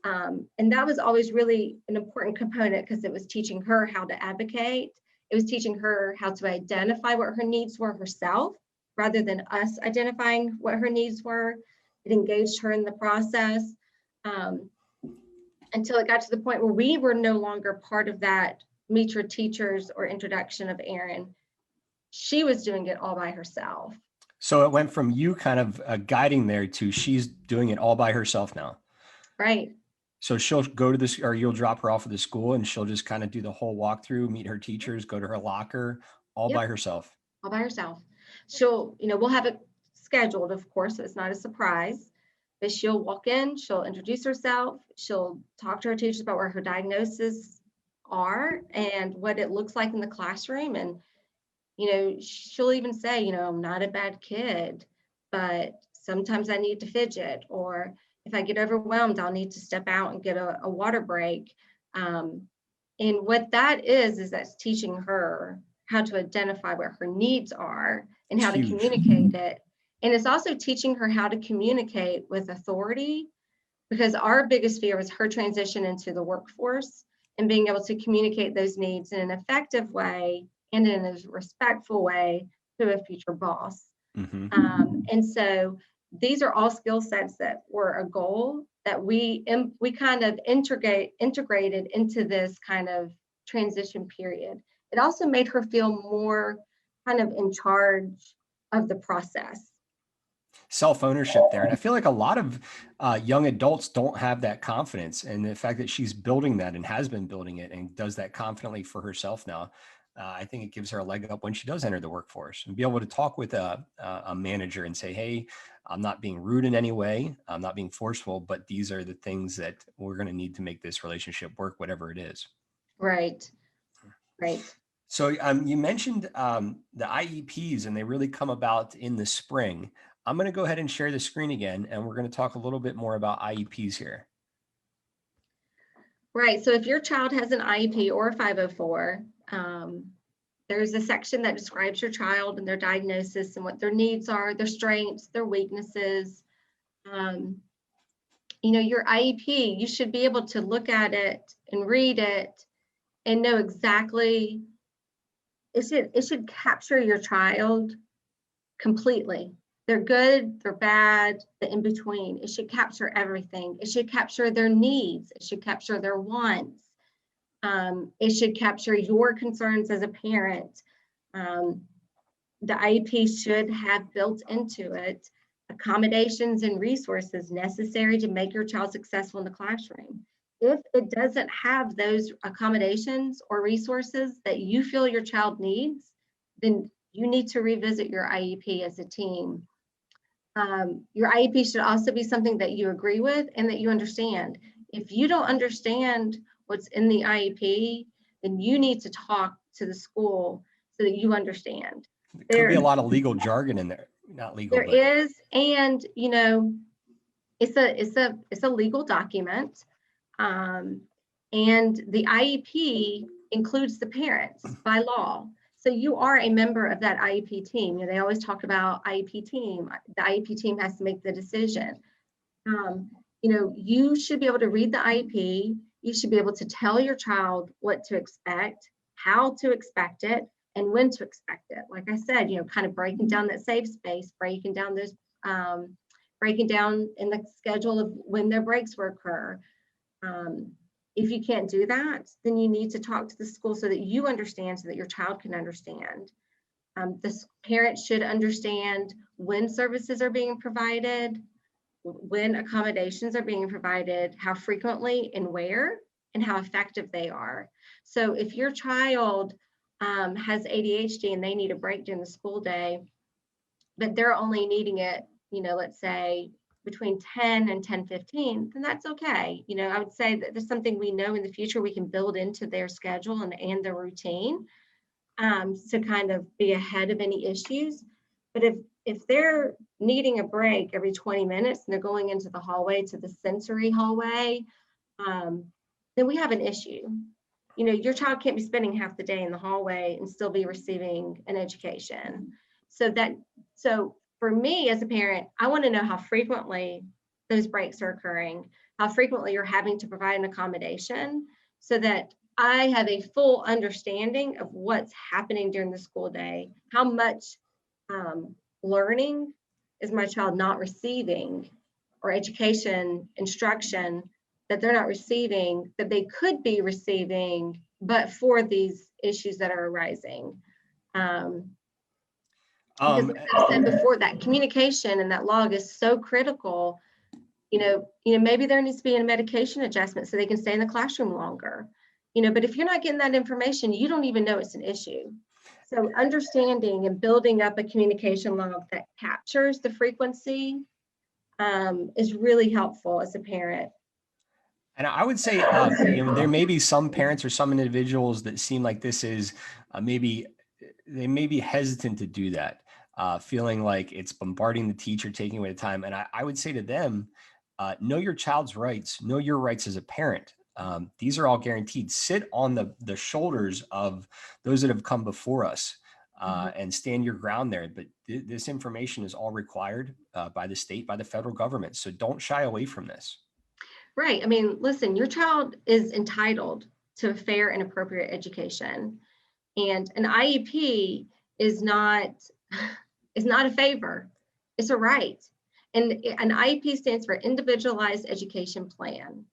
And that was always really an important component because it was teaching her how to advocate. It was teaching her how to identify what her needs were herself, rather than us identifying what her needs were. It engaged her in the process until it got to the point where we were no longer part of that meet your teachers or introduction of Erin. She was doing it all by herself. So it went from you kind of guiding there to she's doing it all by herself now. Right. So she'll go to this, or you'll drop her off at the school and she'll just kind of do the whole walkthrough, meet her teachers, go to her locker, all by herself. All by herself. She'll, we'll have it scheduled, of course, so it's not a surprise, but she'll walk in, she'll introduce herself, she'll talk to her teachers about where her diagnoses are and what it looks like in the classroom. And, she'll even say, I'm not a bad kid, but sometimes I need to fidget, or if I get overwhelmed, I'll need to step out and get a water break. And what that is that's teaching her how to identify what her needs are and how to communicate it. And it's also teaching her how to communicate with authority, because our biggest fear was her transition into the workforce and being able to communicate those needs in an effective way and in a respectful way to a future boss. Mm-hmm. And so these are all skill sets that were a goal that we kind of integrated into this kind of transition period. It also made her feel more kind of in charge of the process. Self-ownership there. And I feel like a lot of young adults don't have that confidence. And the fact that she's building that and has been building it and does that confidently for herself now, I think it gives her a leg up when she does enter the workforce, and be able to talk with a manager and say, hey, I'm not being rude in any way, I'm not being forceful, but these are the things that we're going to need to make this relationship work, whatever it is. Right. So you mentioned the IEPs, and they really come about in the spring. I'm going to go ahead and share the screen again, and we're going to talk a little bit more about IEPs here. Right. So if your child has an IEP or a 504, there's a section that describes your child and their diagnosis and what their needs are, their strengths, their weaknesses. Your IEP, you should be able to look at it and read it and know exactly, it should capture your child completely. They're good, they're bad, the in between. It should capture everything. It should capture their needs. It should capture their wants. It should capture your concerns as a parent. The IEP should have built into it accommodations and resources necessary to make your child successful in the classroom. If it doesn't have those accommodations or resources that you feel your child needs, then you need to revisit your IEP as a team. Your IEP should also be something that you agree with and that you understand. If you don't understand what's in the IEP, then you need to talk to the school so that you understand. There could be a lot of legal jargon in there. Not legal. There is, and it's a legal document, and the IEP includes the parents by law. So you are a member of that IEP team. They always talk about IEP team. The IEP team has to make the decision. You should be able to read the IEP. You should be able to tell your child what to expect, how to expect it, and when to expect it. Like I said, kind of breaking down that safe space, breaking down in the schedule of when their breaks will occur. If you can't do that, then you need to talk to the school so that you understand, so that your child can understand. The parent should understand when services are being provided, when accommodations are being provided, how frequently and where, and how effective they are. So if your child has ADHD and they need a break during the school day, but they're only needing it, let's say between 10 and 10:15, then that's okay. I would say that there's something we know in the future we can build into their schedule and their routine, to kind of be ahead of any issues. But if they're needing a break every 20 minutes and they're going into the hallway, to the sensory hallway, then we have an issue. Your child can't be spending half the day in the hallway and still be receiving an education. So for me as a parent, I want to know how frequently those breaks are occurring, how frequently you're having to provide an accommodation, so that I have a full understanding of what's happening during the school day, how much learning is my child not receiving, or education, instruction that they're not receiving, that they could be receiving, but for these issues that are arising. Because like I said before, that communication and that log is so critical. Maybe there needs to be a medication adjustment so they can stay in the classroom longer. But if you're not getting that information, you don't even know it's an issue. So understanding and building up a communication log that captures the frequency is really helpful as a parent. And I would say, there may be some parents or some individuals that seem like this is maybe they may be hesitant to do that, feeling like it's bombarding the teacher, taking away the time. And I would say to them, know your child's rights, know your rights as a parent. These are all guaranteed. Sit on the shoulders of those that have come before us, and stand your ground there. But this information is all required by the state, by the federal government. So don't shy away from this. Right. I mean, listen, your child is entitled to a fair and appropriate education. And an IEP is not a favor, it's a right. And an IEP stands for Individualized Education Plan.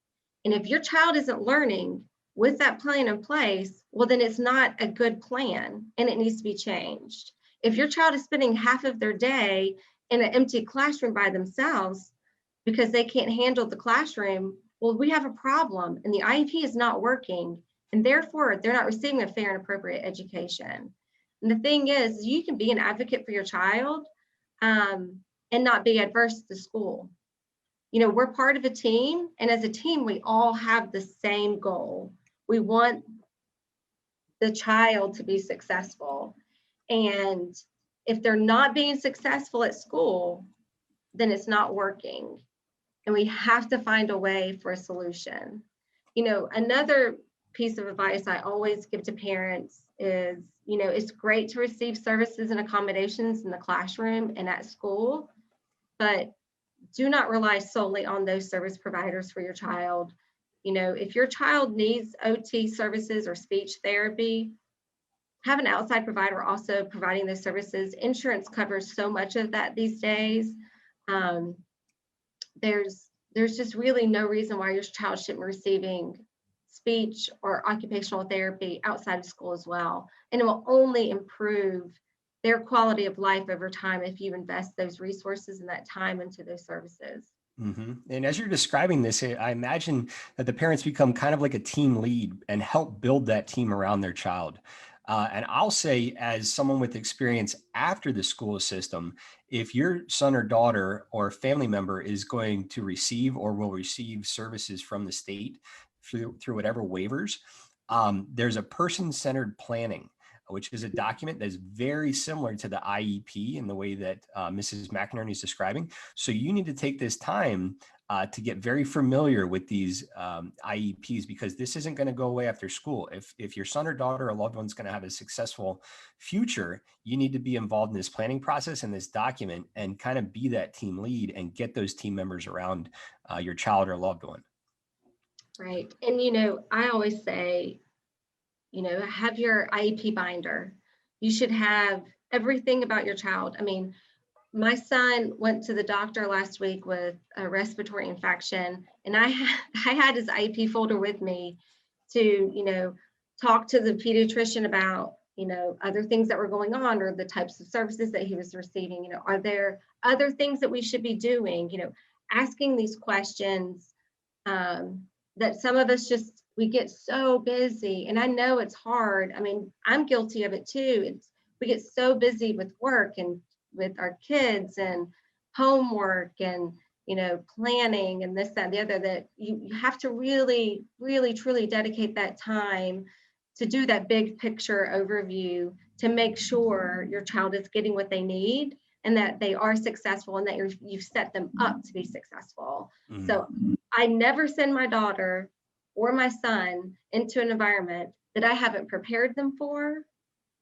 And if your child isn't learning with that plan in place, well, then it's not a good plan and it needs to be changed. If your child is spending half of their day in an empty classroom by themselves because they can't handle the classroom, well, we have a problem and the IEP is not working, and therefore they're not receiving a fair and appropriate education. And the thing is, you can be an advocate for your child and not be adverse to school. We're part of a team, and as a team, we all have the same goal. We want the child to be successful. And if they're not being successful at school, then it's not working. And we have to find a way for a solution. Another piece of advice I always give to parents is, it's great to receive services and accommodations in the classroom and at school, but do not rely solely on those service providers for your child. If your child needs OT services or speech therapy, have an outside provider also providing those services. Insurance covers so much of that these days. There's just really no reason why your child shouldn't be receiving speech or occupational therapy outside of school as well. And it will only improve their quality of life over time if you invest those resources and that time into those services. Mm-hmm. And as you're describing this, I imagine that the parents become kind of like a team lead and help build that team around their child. And I'll say, as someone with experience after the school system, if your son or daughter or family member is going to receive or will receive services from the state through whatever waivers, there's a person-centered planning, which is a document that's very similar to the IEP in the way that Mrs. McInerney is describing. So you need to take this time to get very familiar with these IEPs, because this isn't going to go away after school. If your son or daughter or loved one's going to have a successful future, you need to be involved in this planning process and this document and kind of be that team lead and get those team members around your child or loved one. Right. And, I always say, have your IEP binder. You should have everything about your child. I mean, my son went to the doctor last week with a respiratory infection, and I had his IEP folder with me to, talk to the pediatrician about, other things that were going on or the types of services that he was receiving. Are there other things that we should be doing? Asking these questions that some of us we get so busy, and I know it's hard. I mean, I'm guilty of it too. We get so busy with work and with our kids and homework and, planning and this, that, and the other, that you have to really, really, truly dedicate that time to do that big picture overview to make sure your child is getting what they need and that they are successful and that you've set them up to be successful. Mm. So I never send my daughter or my son into an environment that I haven't prepared them for.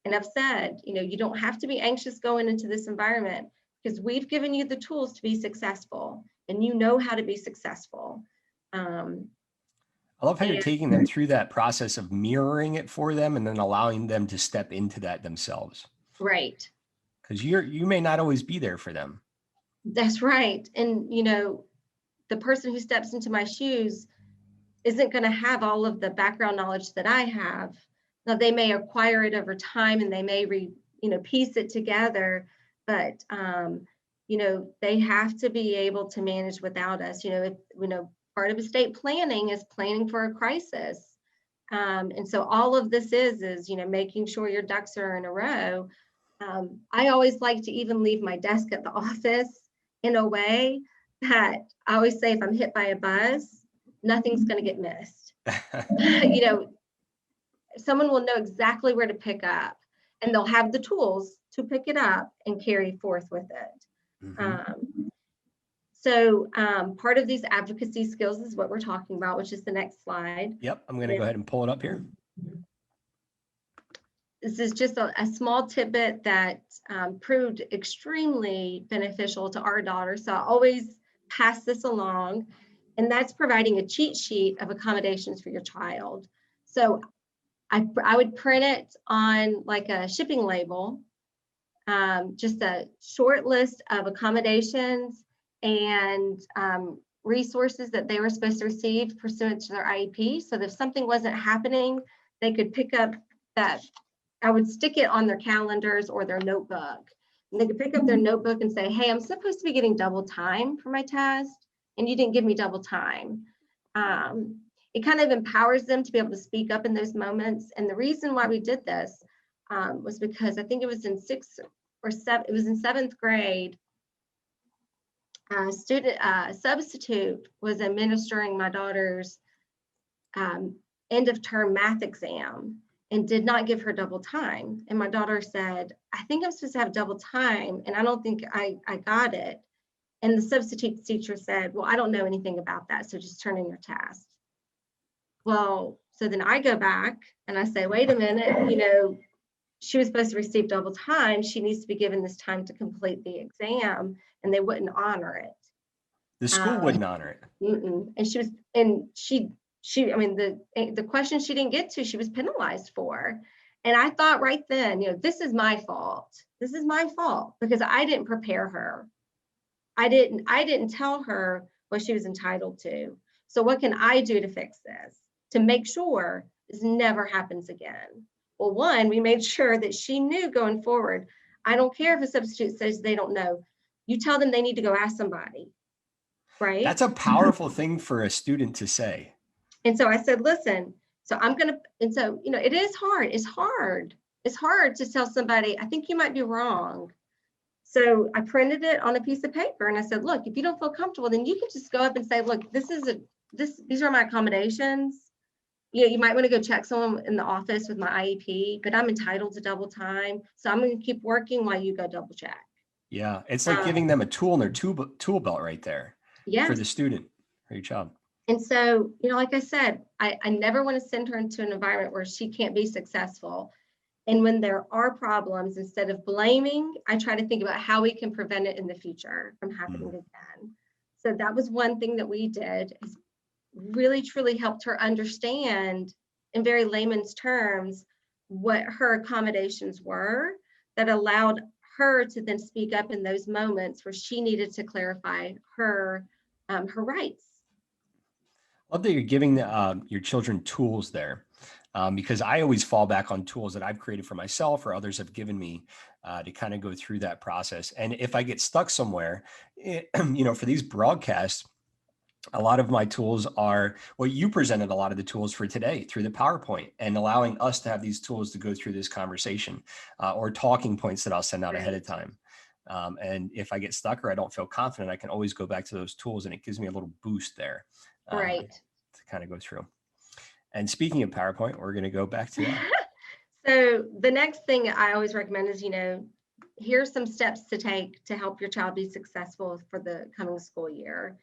And I've said, you don't have to be anxious going into this environment because we've given you the tools to be successful and you know how to be successful. I love how you're taking them through that process of mirroring it for them and then allowing them to step into that themselves. Right. Because you may not always be there for them. That's right. And, the person who steps into my shoes isn't going to have all of the background knowledge that I have. Now, they may acquire it over time and they may piece it together, but, they have to be able to manage without us. Part of estate planning is planning for a crisis. And so all of this is, making sure your ducks are in a row. I always like to even leave my desk at the office in a way that I always say, if I'm hit by a bus, nothing's going to get missed. Someone will know exactly where to pick up and they'll have the tools to pick it up and carry forth with it. Mm-hmm. So part of these advocacy skills is what we're talking about, which is the next slide. Yep, I'm going to go ahead and pull it up here. This is just a small tidbit that proved extremely beneficial to our daughter. So I always pass this along, and that's providing a cheat sheet of accommodations for your child. So I would print it on like a shipping label, just a short list of accommodations and resources that they were supposed to receive pursuant to their IEP. So that if something wasn't happening, they could pick up that. I would stick it on their calendars or their notebook. And they could pick up their notebook and say, hey, I'm supposed to be getting double time for my test, and you didn't give me double time. It kind of empowers them to be able to speak up in those moments. And the reason why we did this was because I think it was in seventh grade. Substitute was administering my daughter's end of term math exam and did not give her double time. And my daughter said, I think I'm supposed to have double time, and I don't think I got it. And the substitute teacher said, well, I don't know anything about that, so just turn in your test. Well, so then I go back and I say, wait a minute, she was supposed to receive double time. She needs to be given this time to complete the exam, and they wouldn't honor it. The school wouldn't honor it. And the question she didn't get to, she was penalized for. And I thought right then, this is my fault. This is my fault because I didn't prepare her. I didn't tell her what she was entitled to. So what can I do to fix this, to make sure this never happens again? Well, one, we made sure that she knew going forward, I don't care if a substitute says they don't know. You tell them they need to go ask somebody, right? That's a powerful thing for a student to say. And so I said, listen, it is hard. It's hard to tell somebody, I think you might be wrong. So I printed it on a piece of paper and I said, look, if you don't feel comfortable, then you can just go up and say, look, these are my accommodations. You might want to go check someone in the office with my IEP, but I'm entitled to double time. So I'm going to keep working while you go double check. Yeah. It's like giving them a tool in their tool belt right there. Yes. For the student or your child. And so, like I said, I never want to send her into an environment where she can't be successful. And when there are problems, instead of blaming, I try to think about how we can prevent it in the future from happening again. So that was one thing that we did, is really truly helped her understand in very layman's terms what her accommodations were that allowed her to then speak up in those moments where she needed to clarify her rights. Love that you're giving your children tools there, because I always fall back on tools that I've created for myself or others have given me to kind of go through that process. And if I get stuck somewhere, for these broadcasts, a lot of my tools are, well, you presented a lot of the tools for today through the PowerPoint and allowing us to have these tools to go through this conversation or talking points that I'll send out ahead of time. And if I get stuck or I don't feel confident, I can always go back to those tools, and it gives me a little boost there Right. to kind of go through. And speaking of PowerPoint, we're going to go back to that. So the next thing I always recommend is, here's some steps to take to help your child be successful for the coming school year.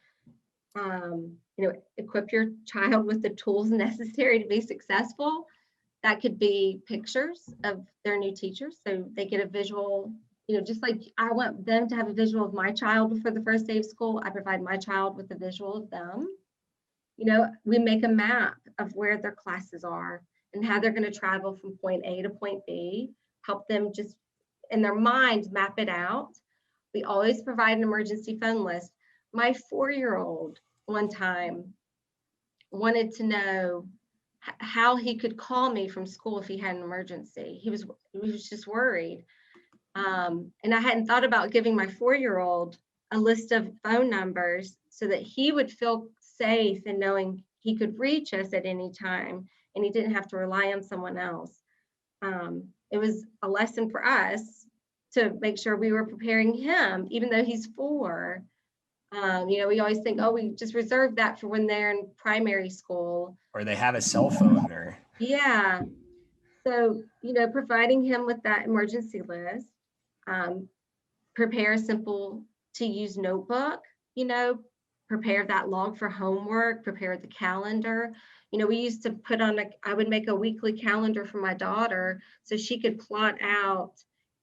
Equip your child with the tools necessary to be successful. That could be pictures of their new teachers, so they get a visual, just like I want them to have a visual of my child for the first day of school, I provide my child with a visual of them. We make a map of where their classes are and how they're going to travel from point A to point B, help them just in their mind map it out. We always provide an emergency phone list. My 4-year-old one time wanted to know how he could call me from school if he had an emergency. He was just worried. And I hadn't thought about giving my 4-year-old a list of phone numbers so that he would feel safe in knowing he could reach us at any time and he didn't have to rely on someone else. It was a lesson for us to make sure we were preparing him, even though he's 4. We always think, oh, we just reserve that for when they're in primary school. Or they have a cell phone or. Yeah. So, providing him with that emergency list, prepare a simple to use notebook, prepare that log for homework, prepare the calendar. We used to I would make a weekly calendar for my daughter so she could plot out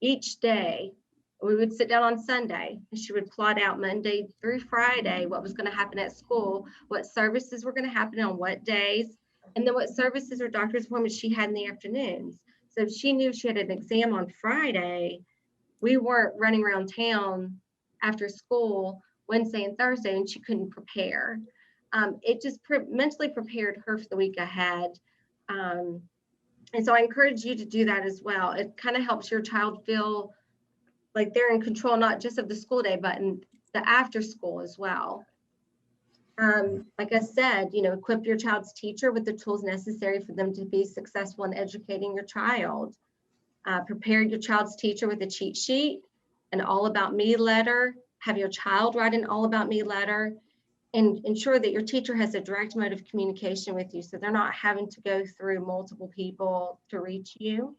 each day. We would sit down on Sunday and she would plot out Monday through Friday what was going to happen at school, what services were going to happen on what days, and then what services or doctor's appointments she had in the afternoons. So if she knew she had an exam on Friday, we weren't running around town after school Wednesday and Thursday and she couldn't prepare. It just mentally prepared her for the week ahead. And so I encourage you to do that as well. It kind of helps your child feel like they're in control, not just of the school day, but in the after school as well. Like I said, equip your child's teacher with the tools necessary for them to be successful in educating your child. Prepare your child's teacher with a cheat sheet, an all about me letter, have your child write an all about me letter, and ensure that your teacher has a direct mode of communication with you so they're not having to go through multiple people to reach you.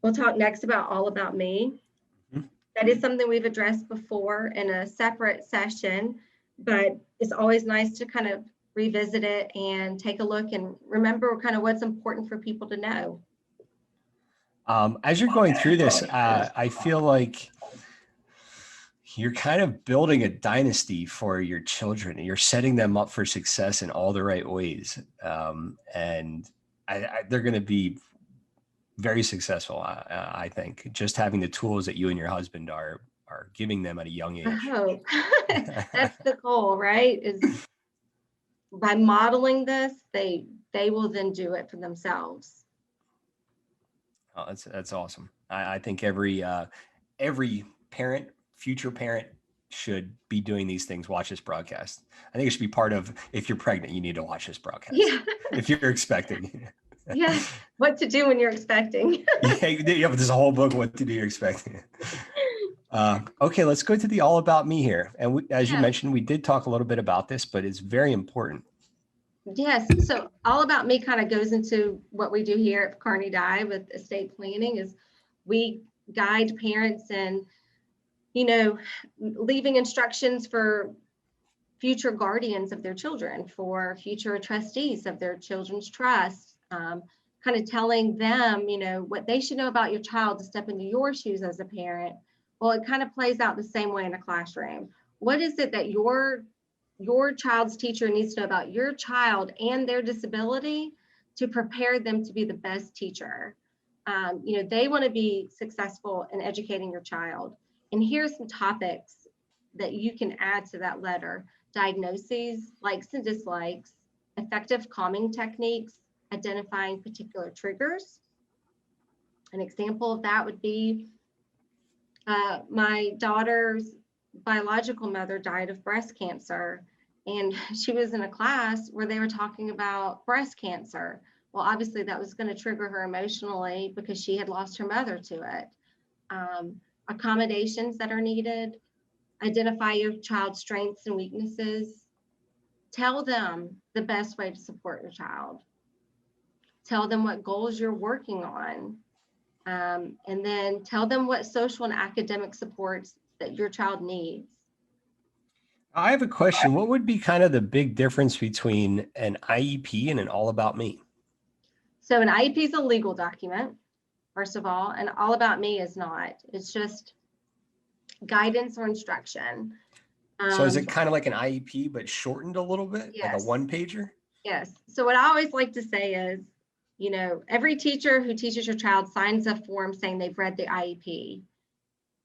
We'll talk next about all about me. That is something we've addressed before in a separate session, but it's always nice to kind of revisit it and take a look and remember kind of what's important for people to know. As you're going through this, I feel like you're kind of building a dynasty for your children. You're setting them up for success in all the right ways. And they're going to be very successful, I think, just having the tools that you and your husband are giving them at a young age. I hope. That's the goal, right? Is by modeling this, they will then do it for themselves. Oh, that's awesome. I think every parent, future parent, should be doing these things. Watch this broadcast. I think it should be part of, if you're pregnant, you need to watch this broadcast. Yeah. If you're expecting. Yeah, what to do when you're expecting. Yeah, but there's a whole book, what to do you're expecting. Okay, let's go to the all about me here. And as you mentioned, we did talk a little bit about this, but it's very important. Yes, so all about me kind of goes into what we do here at Carney Dye with estate planning is we guide parents and, leaving instructions for future guardians of their children, for future trustees of their children's trusts, kind of telling them, what they should know about your child to step into your shoes as a parent. Well, it kind of plays out the same way in a classroom. What is it that your child's teacher needs to know about your child and their disability to prepare them to be the best teacher? They want to be successful in educating your child. And here's some topics that you can add to that letter: diagnoses, likes and dislikes, effective calming techniques, identifying particular triggers. An example of that would be my daughter's biological mother died of breast cancer, and she was in a class where they were talking about breast cancer. Well, obviously that was going to trigger her emotionally because she had lost her mother to it. accommodations that are needed, identify your child's strengths and weaknesses, tell them the best way to support your child, tell them what goals you're working on, and then tell them what social and academic supports that your child needs. I have a question. What would be kind of the big difference between an IEP and an All About Me? So an IEP is a legal document, first of all, and All About Me is not. It's just guidance or instruction. So is it kind of like an IEP, but shortened a little bit, like a Yes. one-pager? Yes. So what I always like to say is, you know, every teacher who teaches your child signs a form saying they've read the IEP.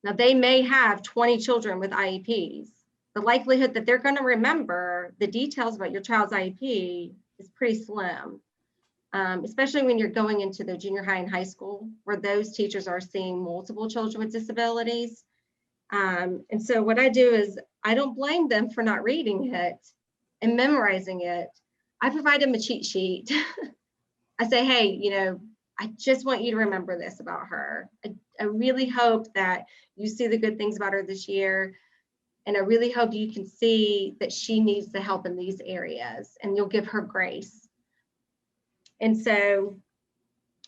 Now, they may have 20 children with IEPs. The likelihood that they're going to remember the details about your child's IEP is pretty slim, especially when you're going into the junior high and high school, where those teachers are seeing multiple children with disabilities. And so what I do is I don't blame them for not reading it and memorizing it. I provide them a cheat sheet. I say, hey, you know, I just want you to remember this about her. I really hope that you see the good things about her this year. And I really hope you can see that she needs the help in these areas and you'll give her grace. And so,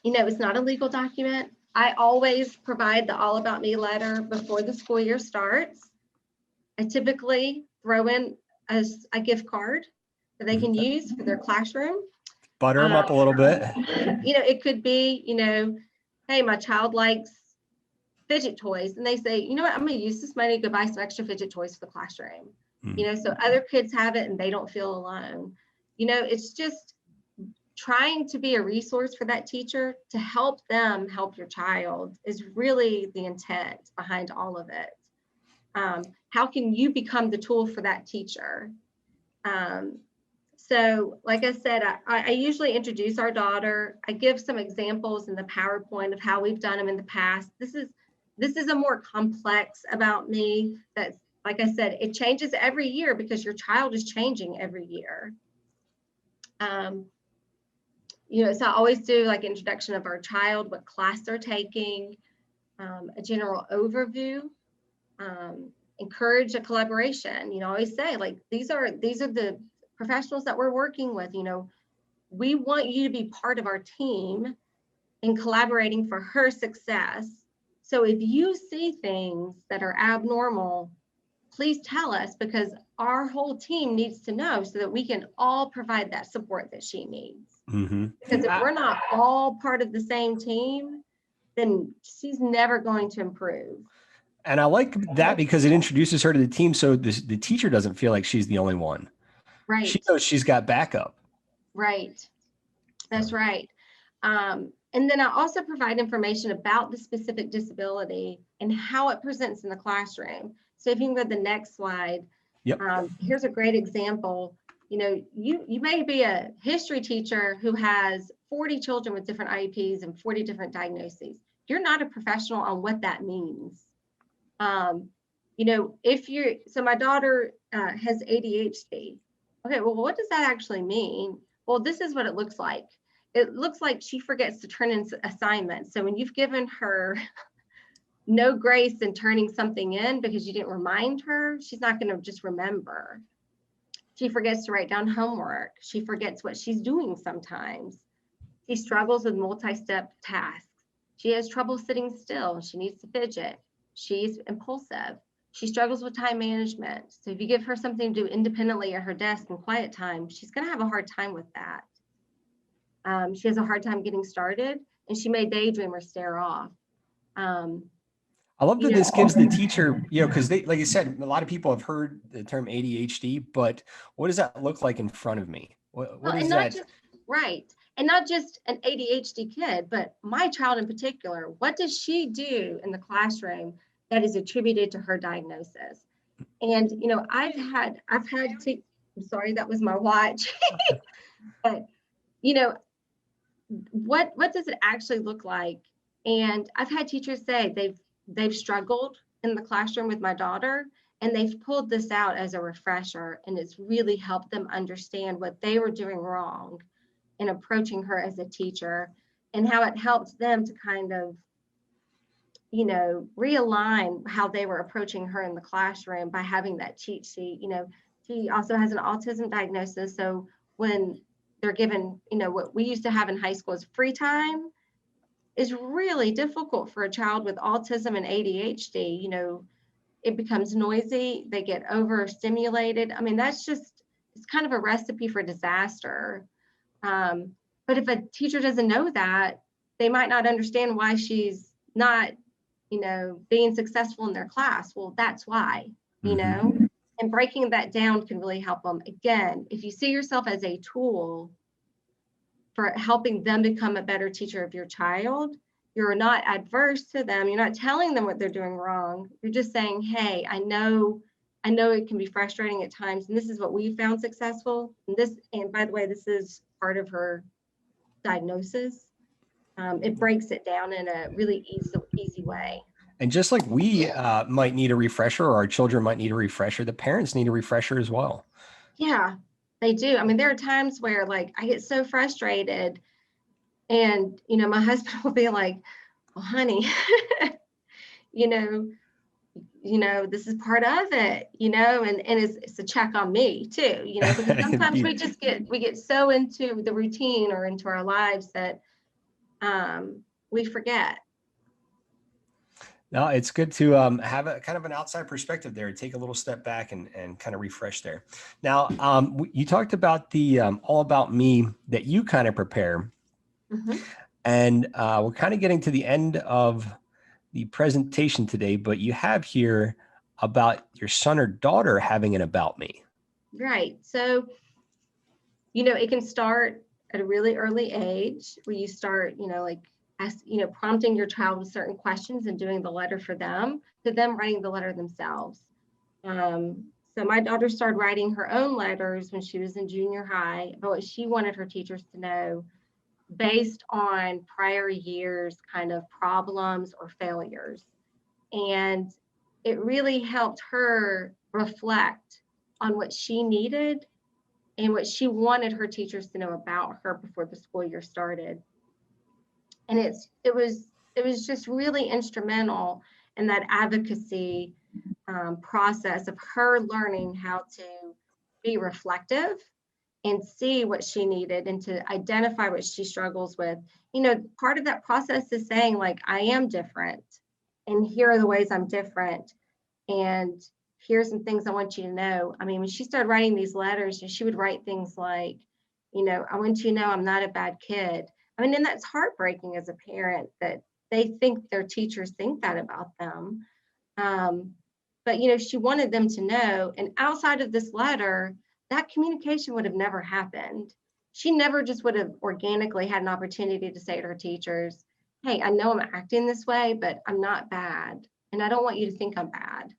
you know, it's not a legal document. I always provide the All About Me letter before the school year starts. I typically throw in a gift card that they can use for their classroom. Butter them up a little bit. You know, it could be, you know, hey, my child likes fidget toys. And they say, you know what, I'm going to use this money to go buy some extra fidget toys for the classroom. You know, so other kids have it and they don't feel alone. You know, it's just trying to be a resource for that teacher to help them help your child is really the intent behind all of it. How can you become the tool for that teacher? So like I said, I usually introduce our daughter. I give some examples in the PowerPoint of how we've done them in the past. This is a more complex About Me that's, like I said, it changes every year because your child is changing every year. You know, so I always do like introduction of our child, what class they're taking, a general overview, encourage a collaboration. You know, I always say like, these are the professionals that we're working with. You know, we want you to be part of our team in collaborating for her success. So if you see things that are abnormal, please tell us, because our whole team needs to know so that we can all provide that support that she needs. Because if we're not all part of the same team, then she's never going to improve. And I like that because it introduces her to the team, so the teacher doesn't feel like she's the only one. Right. She knows she's got backup. Right. That's right. And then I also provide information about the specific disability and how it presents in the classroom. So if you can go to the next slide, here's a great example. You know, you may be a history teacher who has 40 children with different IEPs and 40 different diagnoses. You're not a professional on what that means. You know, so my daughter has ADHD. Okay, well, what does that actually mean? Well, this is what it looks like. It looks like she forgets to turn in assignments. So when you've given her no grace in turning something in because you didn't remind her, she's not going to just remember. She forgets to write down homework. She forgets what she's doing sometimes. She struggles with multi-step tasks. She has trouble sitting still. She needs to fidget. She's impulsive. She struggles with time management. So if you give her something to do independently at her desk in quiet time, she's going to have a hard time with that. She has a hard time getting started, and she may daydream or stare off. I love that this gives the teacher, you know, because they, like you said, a lot of people have heard the term ADHD, but what does that look like in front of me? What is that? Right. And not just an ADHD kid, but my child in particular. What does she do in the classroom that is attributed to her diagnosis? And, you know, I've had to, I'm sorry, that was my watch. But, you know, what does it actually look like? And I've had teachers say they've struggled in the classroom with my daughter, and they've pulled this out as a refresher, and it's really helped them understand what they were doing wrong in approaching her as a teacher, and how it helped them to kind of, realign how they were approaching her in the classroom by having that cheat sheet. She also has an autism diagnosis. So when they're given, what we used to have in high school is free time, is really difficult for a child with autism and ADHD. It becomes noisy, they get overstimulated. I mean, it's kind of a recipe for disaster. But if a teacher doesn't know that, they might not understand why she's not, being successful in their class. Well, that's why, and breaking that down can really help them. Again, if you see yourself as a tool for helping them become a better teacher of your child, you're not adverse to them. You're not telling them what they're doing wrong. You're just saying, hey, I know it can be frustrating at times, and this is what we found successful. And by the way, this is part of her diagnosis. It breaks it down in a really easy way. And just like we might need a refresher, or our children might need a refresher, the parents need a refresher as well. Yeah, they do. I mean, there are times where I get so frustrated, and my husband will be like, well, honey, this is part of it, and it's a check on me too, because sometimes we get so into the routine or into our lives that we forget. No, it's good to have a kind of an outside perspective there, take a little step back and kind of refresh there. Now, you talked about the All About Me that you kind of prepare. Mm-hmm. And we're kind of getting to the end of the presentation today, but you have here about your son or daughter having an About Me. Right. So, it can start at a really early age where you start, prompting your child with certain questions and doing the letter for them, to them writing the letter themselves. So my daughter started writing her own letters when she was in junior high about what she wanted her teachers to know based on prior years' kind of problems or failures. And it really helped her reflect on what she needed and what she wanted her teachers to know about her before the school year started. And it was just really instrumental in that advocacy process of her learning how to be reflective and see what she needed and to identify what she struggles with. Part of that process is saying, I am different, and here are the ways I'm different, and here's some things I want you to know. I mean, when she started writing these letters, she would write things like, I want you to know I'm not a bad kid. I mean, and that's heartbreaking as a parent that they think their teachers think that about them. But, she wanted them to know, and outside of this letter, that communication would have never happened. She never just would have organically had an opportunity to say to her teachers, hey, I know I'm acting this way, but I'm not bad. And I don't want you to think I'm bad.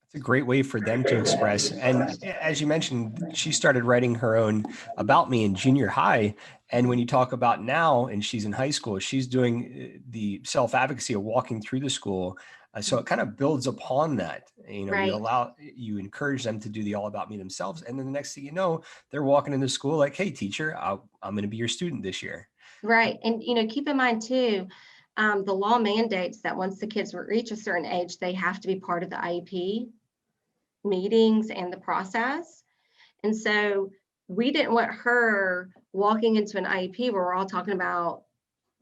It's a great way for them to express. And as you mentioned, she started writing her own About Me in junior high. And when you talk about now, and she's in high school, she's doing the self-advocacy of walking through the school. So it kind of builds upon that. Right. You encourage them to do the All About Me themselves. And then the next thing you know, they're walking into school like, hey, teacher, I'm going to be your student this year. Right. And, keep in mind too, the law mandates that once the kids reach a certain age, they have to be part of the IEP meetings and the process. And so we didn't want her walking into an IEP where we're all talking about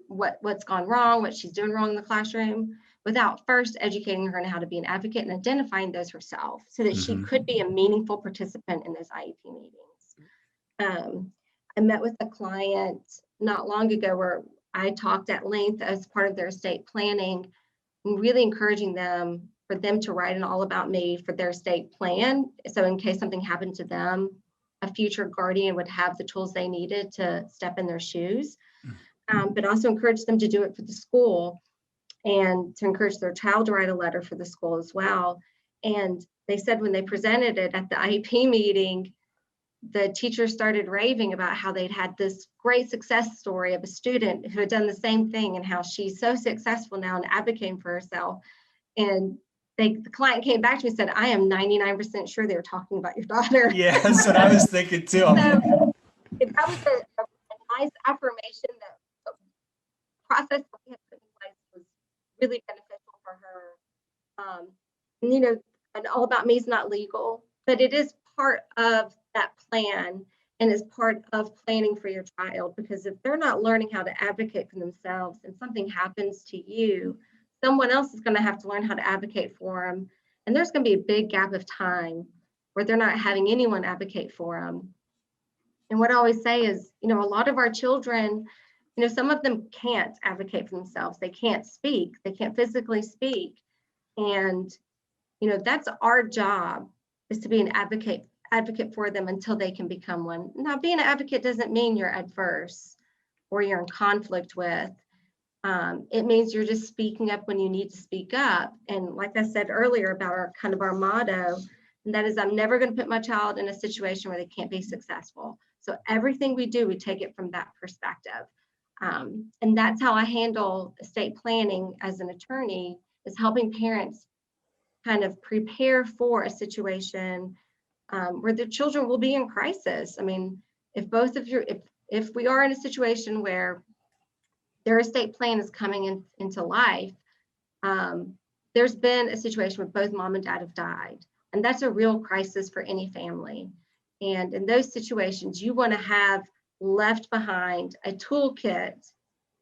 what's gone wrong, what she's doing wrong in the classroom, without first educating her on how to be an advocate and identifying those herself so that she could be a meaningful participant in those IEP meetings. I met with a client not long ago where I talked at length as part of their estate planning, and really encouraging them for them to write an All About Me for their estate plan. So in case something happened to them, a future guardian would have the tools they needed to step in their shoes, but also encourage them to do it for the school and to encourage their child to write a letter for the school as well. And they said when they presented it at the IEP meeting, the teachers started raving about how they'd had this great success story of a student who had done the same thing and how she's so successful now in advocating for herself. And the client came back to me and said, I am 99% sure they were talking about your daughter. Yeah, that's what I was thinking too. So that was a nice affirmation that the process that we had put in place really beneficial for her. And, you know, and All About Me is not legal, but it is part of that plan and is part of planning for your child, because if they're not learning how to advocate for themselves and something happens to you, someone else is going to have to learn how to advocate for them. And there's going to be a big gap of time where they're not having anyone advocate for them. And what I always say is, you know, a lot of our children, you know, some of them can't advocate for themselves. They can't speak. They can't physically speak. And, you know, that's our job, is to be an advocate for them until they can become one. Now, being an advocate doesn't mean you're adverse or you're in conflict with. It means you're just speaking up when you need to speak up. And like I said earlier about our motto, and that is, I'm never going to put my child in a situation where they can't be successful. So everything we do, we take it from that perspective. And that's how I handle estate planning as an attorney, is helping parents kind of prepare for a situation where their children will be in crisis. I mean, if we are in a situation where their estate plan is coming into life, there's been a situation where both mom and dad have died, and that's a real crisis for any family. And in those situations, you want to have left behind a toolkit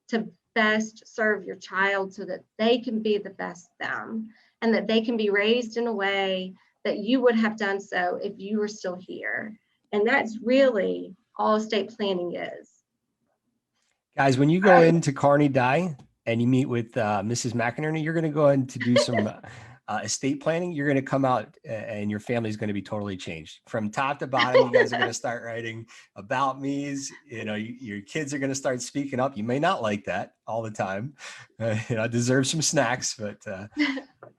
to best serve your child so that they can be the best them, and that they can be raised in a way that you would have done so if you were still here. And that's really all estate planning is. Guys, when you go into Carney Die and you meet with Mrs. McInerney, you're going to go in to do some estate planning. You're going to come out and your family's going to be totally changed from top to bottom. You guys are going to start writing about me's. You know, your kids are going to start speaking up. You may not like that all the time. You know, deserve some snacks, but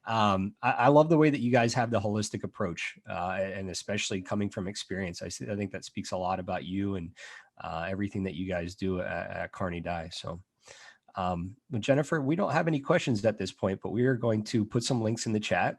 I love the way that you guys have the holistic approach, and especially coming from experience. I think that speaks a lot about you and everything that you guys do at Carney Die. So, Jennifer, we don't have any questions at this point, but we are going to put some links in the chat.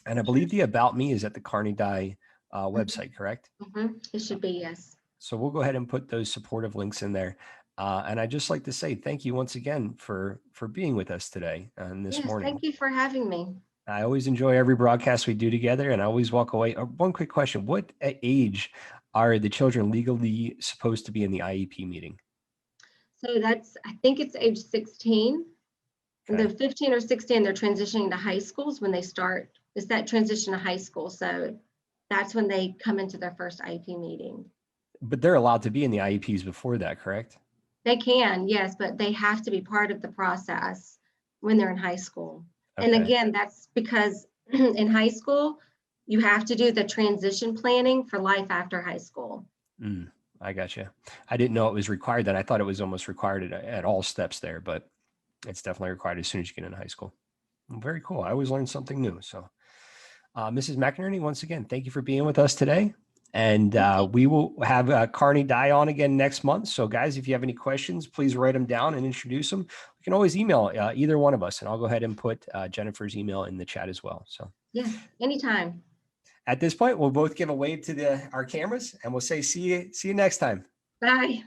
And I believe the About Me is at the Carney Die website, correct? Mm-hmm. It should be, yes. So we'll go ahead and put those supportive links in there. And I'd just like to say thank you once again for being with us today and this morning. Thank you for having me. I always enjoy every broadcast we do together, and I always walk away. One quick question: what age are the children legally supposed to be in the IEP meeting? So I think it's age 16. And they're 15 or 16, they're transitioning to high schools when they start. It's that transition to high school. So that's when they come into their first IEP meeting. But they're allowed to be in the IEPs before that, correct? They can, yes, but they have to be part of the process when they're in high school. Okay. And again, that's because in high school, you have to do the transition planning for life after high school. I gotcha. I didn't know it was required then. I thought it was almost required at all steps there, but it's definitely required as soon as you get into high school. Very cool. I always learn something new. So Mrs. McInerney, once again, thank you for being with us today. And we will have Carney Die on again next month. So guys, if you have any questions, please write them down and introduce them. You can always email either one of us, and I'll go ahead and put Jennifer's email in the chat as well. So yeah, anytime. At this point, we'll both give a wave to our cameras, and we'll say, see you next time. Bye.